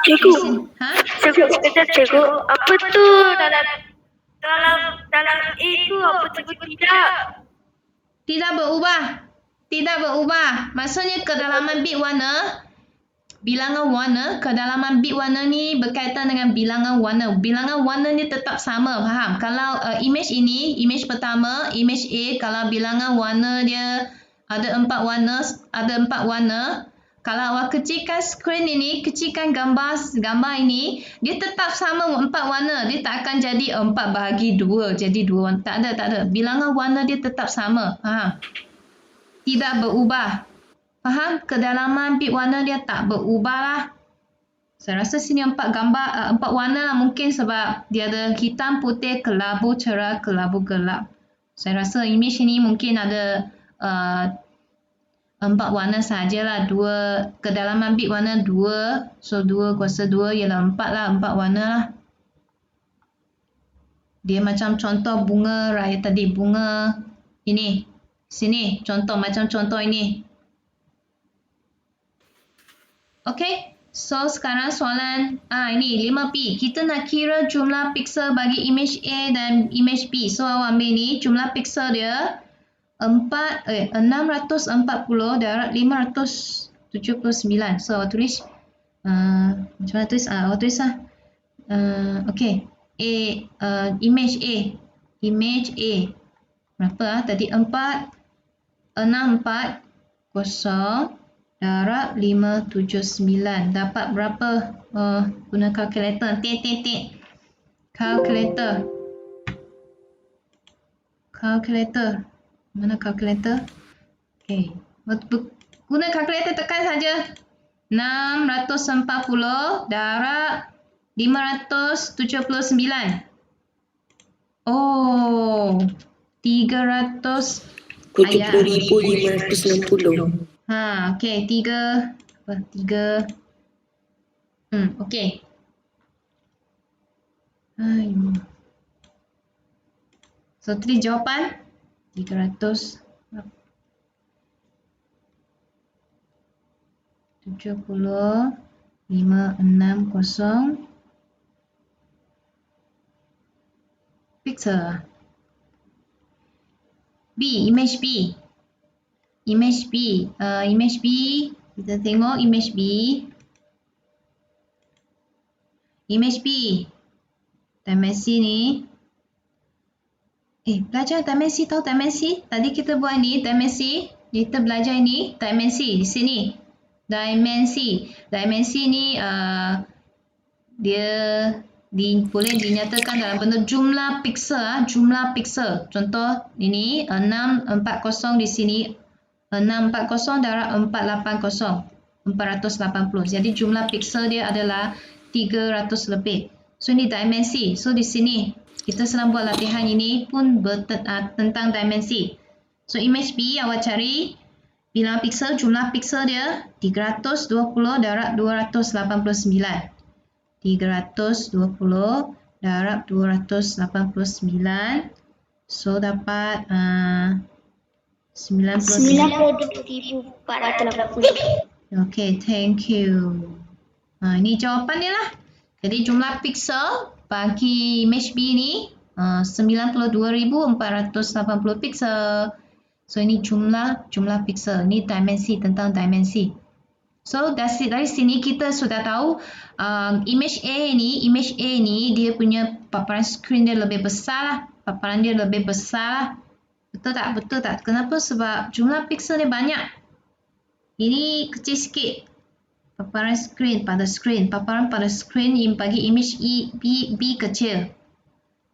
Cikgu. Ha? Cikgu, apa tu dalam itu apa cikgu tidak? Tidak berubah. Maksudnya kedalaman bit warna, bilangan warna, kedalaman bit warna ni berkaitan dengan bilangan warna. Bilangan warna ni tetap sama, faham? Kalau image ini, image pertama, image A, kalau bilangan warna dia ada 4 warna. Kalau awak kecilkan skrin ini, kecilkan gambar ini, dia tetap sama 4 warna. Dia tak akan jadi 4 bahagi 2, jadi 2 warna. Tak ada. Bilangan warna dia tetap sama, faham? Tidak berubah. Faham? Kedalaman bit warna dia tak berubah lah. Saya rasa sini 4 warna lah mungkin sebab dia ada hitam, putih, kelabu cerah, kelabu gelap. Saya rasa image ini mungkin ada 4 warna sajalah. Kedalaman bit warna 2. So 2 kuasa 2 ialah 4 lah. 4 warna lah. Dia macam contoh bunga raya tadi. Bunga ini. Sini contoh macam contoh ini. Okey. So sekarang soalan ini 5P. Kita nak kira jumlah piksel bagi image A dan image B. So awak ambil ni jumlah piksel dia 640 darab 579. So awak tulis macam mana tulis? Awak tulis lah. Okey. Image A. Berapa tadi? 640 darab 579. Dapat berapa? Guna kalkulator. Kalkulator. Mana kalkulator? Okey. Guna kalkulator tekan saja. 640 darab 579. Oh, 300 ayat. 70,560. Okey, 3 okey. So, tulis jawapan 300 70 560 pixel. B, image B. Image B. Image B, kita tengok image B. Image B. Dimensi ni. Belajar dimensi, tahu dimensi? Tadi kita buat ni dimensi. Kita belajar ni dimensi di sini. Dimensi. Dimensi ni dia boleh dinyatakan dalam bentuk jumlah piksel. Jumlah piksel. Contoh ini 640 di sini. 640 darab 480. 480. Jadi jumlah piksel dia adalah 300 lebih. So ini dimensi. So di sini kita sedang buat latihan ini pun tentang dimensi. So image B awak cari bilangan piksel, jumlah piksel dia 320 darab 289. 320 darab 289. So dapat 92,480. Okay, thank you. Ini jawapan dia lah. Jadi jumlah piksel bagi image B ni 92,480 piksel. So ini jumlah piksel. Ini dimensi, tentang dimensi. So dari sini kita sudah tahu image A ni dia punya paparan skrin dia lebih besar lah. Paparan dia lebih besar lah. Betul tak? Betul tak? Kenapa? Sebab jumlah piksel dia banyak. Ini kecil sikit. Paparan pada skrin. Paparan pada skrin bagi image B kecil.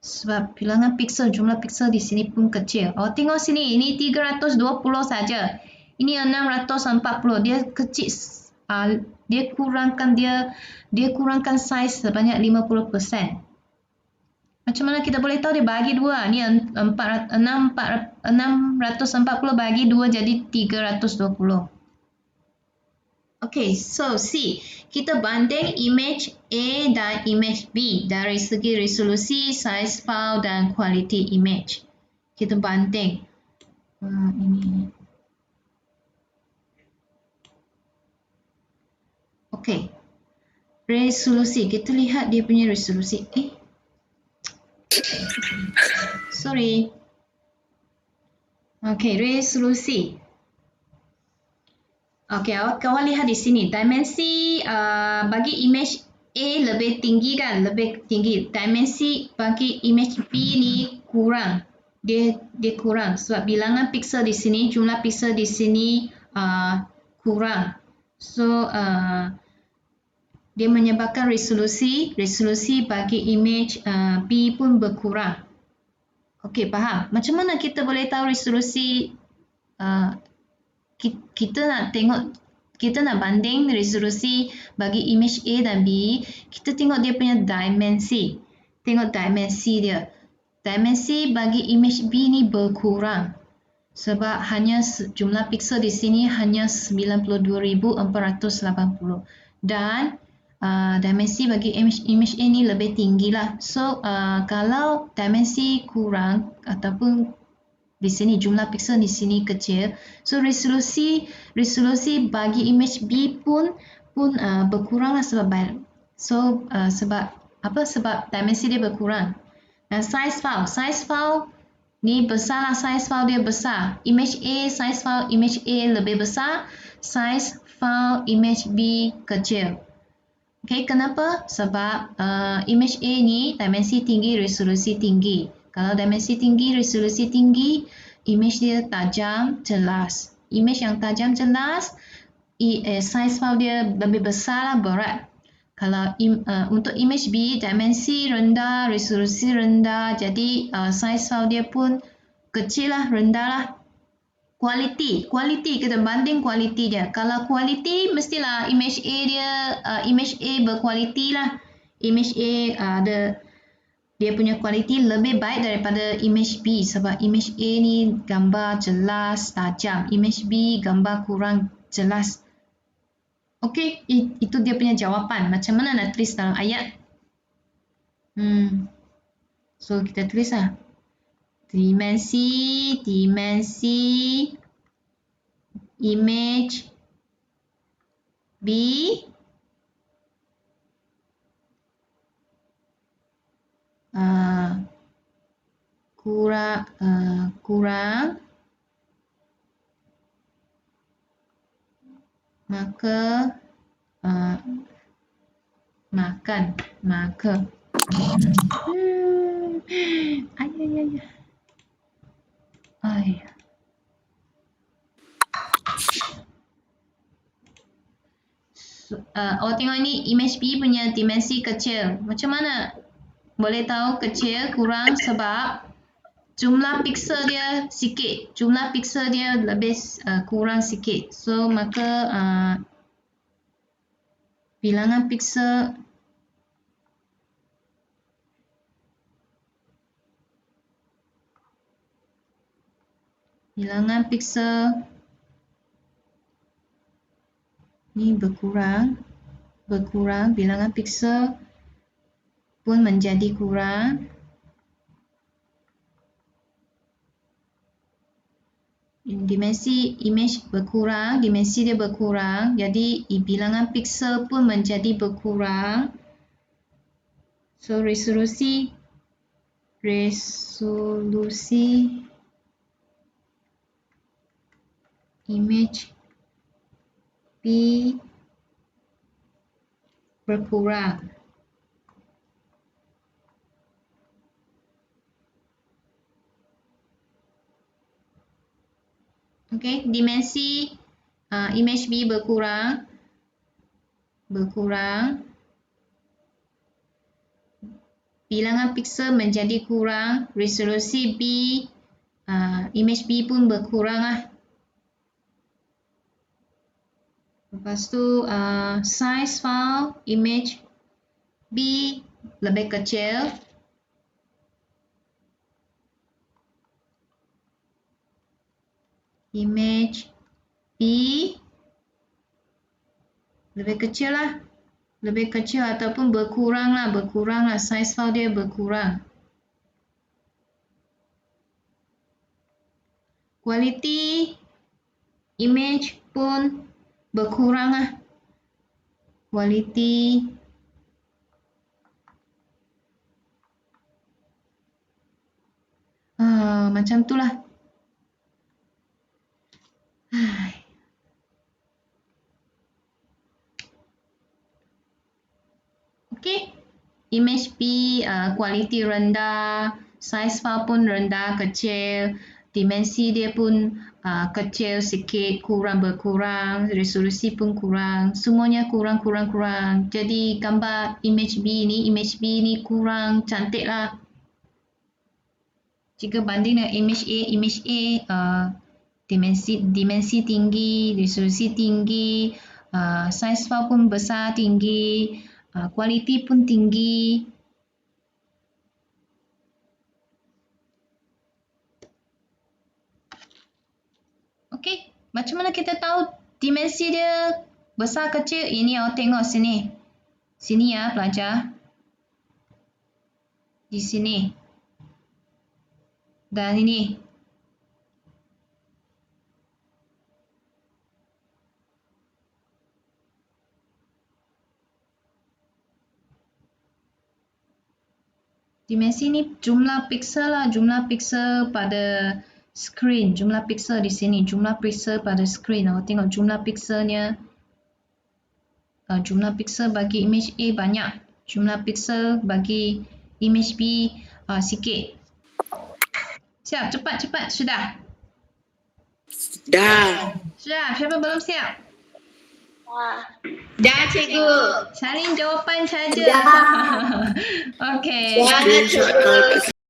Sebab bilangan piksel, jumlah piksel di sini pun kecil. Oh, tengok sini. Ini 320 saja. Ini 640. Dia kecil. Dia kurangkan saiz sebanyak 50%. Macam mana kita boleh tahu dia bagi dua? Ni 640 bagi 2 jadi 320. Okay, so C. Kita banding image A dan image B dari segi resolusi, size file dan kualiti image. Kita banding. Ini. Okay. Resolusi. Kita lihat dia punya resolusi. Sorry. Okay, resolusi. Okay, awak lihat di sini. Dimensi bagi image A lebih tinggi kan? Lebih tinggi. Dimensi bagi image B ni kurang. Dia kurang. Sebab bilangan piksel di sini, jumlah piksel di sini kurang. So, dia menyebabkan resolusi bagi image B pun berkurang. Okay, faham? Macam mana kita boleh tahu resolusi kita nak banding resolusi bagi image A dan B, kita tengok dia punya dimensi. Tengok dimensi dia. Dimensi bagi image B ni berkurang. Sebab hanya jumlah piksel di sini hanya 92,480. Dan dimensi bagi image A ni lebih tinggi lah. So, kalau dimensi kurang ataupun di sini jumlah piksel di sini kecil, so resolusi bagi image B pun berkurang lah sebab dimensi dia berkurang. Dan size file ni besar lah, size file dia besar. Image A, size file image A lebih besar, size file image B kecil. Okay, kenapa? Sebab image A ni dimensi tinggi, resolusi tinggi. Kalau dimensi tinggi, resolusi tinggi, image dia tajam, jelas. Image yang tajam, jelas, size file dia lebih besar lah, berat. Kalau untuk image B, dimensi rendah, resolusi rendah, jadi size file dia pun kecil lah, rendah lah. Kualiti kita banding kualiti dia. Kalau kualiti mestilah image A dia image A berkualiti lah. Image A dia punya kualiti lebih baik daripada image B sebab image A ni gambar jelas, tajam. Image B gambar kurang jelas. Okey, itu dia punya jawapan. Macam mana nak tulis dalam ayat? So kita tulis lah. Dimensi image B kurang maka tengok ni image B punya dimensi kecil. Macam mana boleh tahu kecil kurang? Sebab jumlah piksel dia sikit. Jumlah piksel dia lebih kurang sikit. So maka bilangan piksel ni berkurang, bilangan piksel pun menjadi kurang. Dimensi image berkurang, dimensi dia berkurang, jadi bilangan piksel pun menjadi berkurang. So resolusi image B berkurang. Okey, dimensi image B berkurang. Bilangan piksel menjadi kurang, resolusi B image B pun berkurang lah. Lepas tu size file image B lebih kecil. Image B lebih kecil lah. Lebih kecil ataupun berkurang lah. Size file dia berkurang. Kualiti image pun berkurang lah. Kualiti macam tu lah. Okey. Image B kualiti rendah, size file pun rendah, kecil, dimensi dia pun kecil sikit, berkurang, resolusi pun kurang, semuanya kurang. Jadi gambar image B ni kurang cantik lah. Jika banding dengan image A dimensi tinggi, resolusi tinggi, size file pun besar, tinggi, kualiti pun tinggi. Okey, macam mana kita tahu dimensi dia besar kecil? Ini awak tengok sini. Sini ya pelajar. Di sini. Dan ini. Dimensi ni jumlah piksel lah, jumlah piksel pada screen, jumlah piksel di sini, jumlah piksel pada screen. Awak tengok jumlah pikselnya. Jumlah piksel bagi image A banyak, jumlah piksel bagi image B sikit. Siap, cepat, sudah. Dah. Sudah, siapa belum siap? Dah cikgu. Cari jawapan saja. Okey. Screenshot kalau tak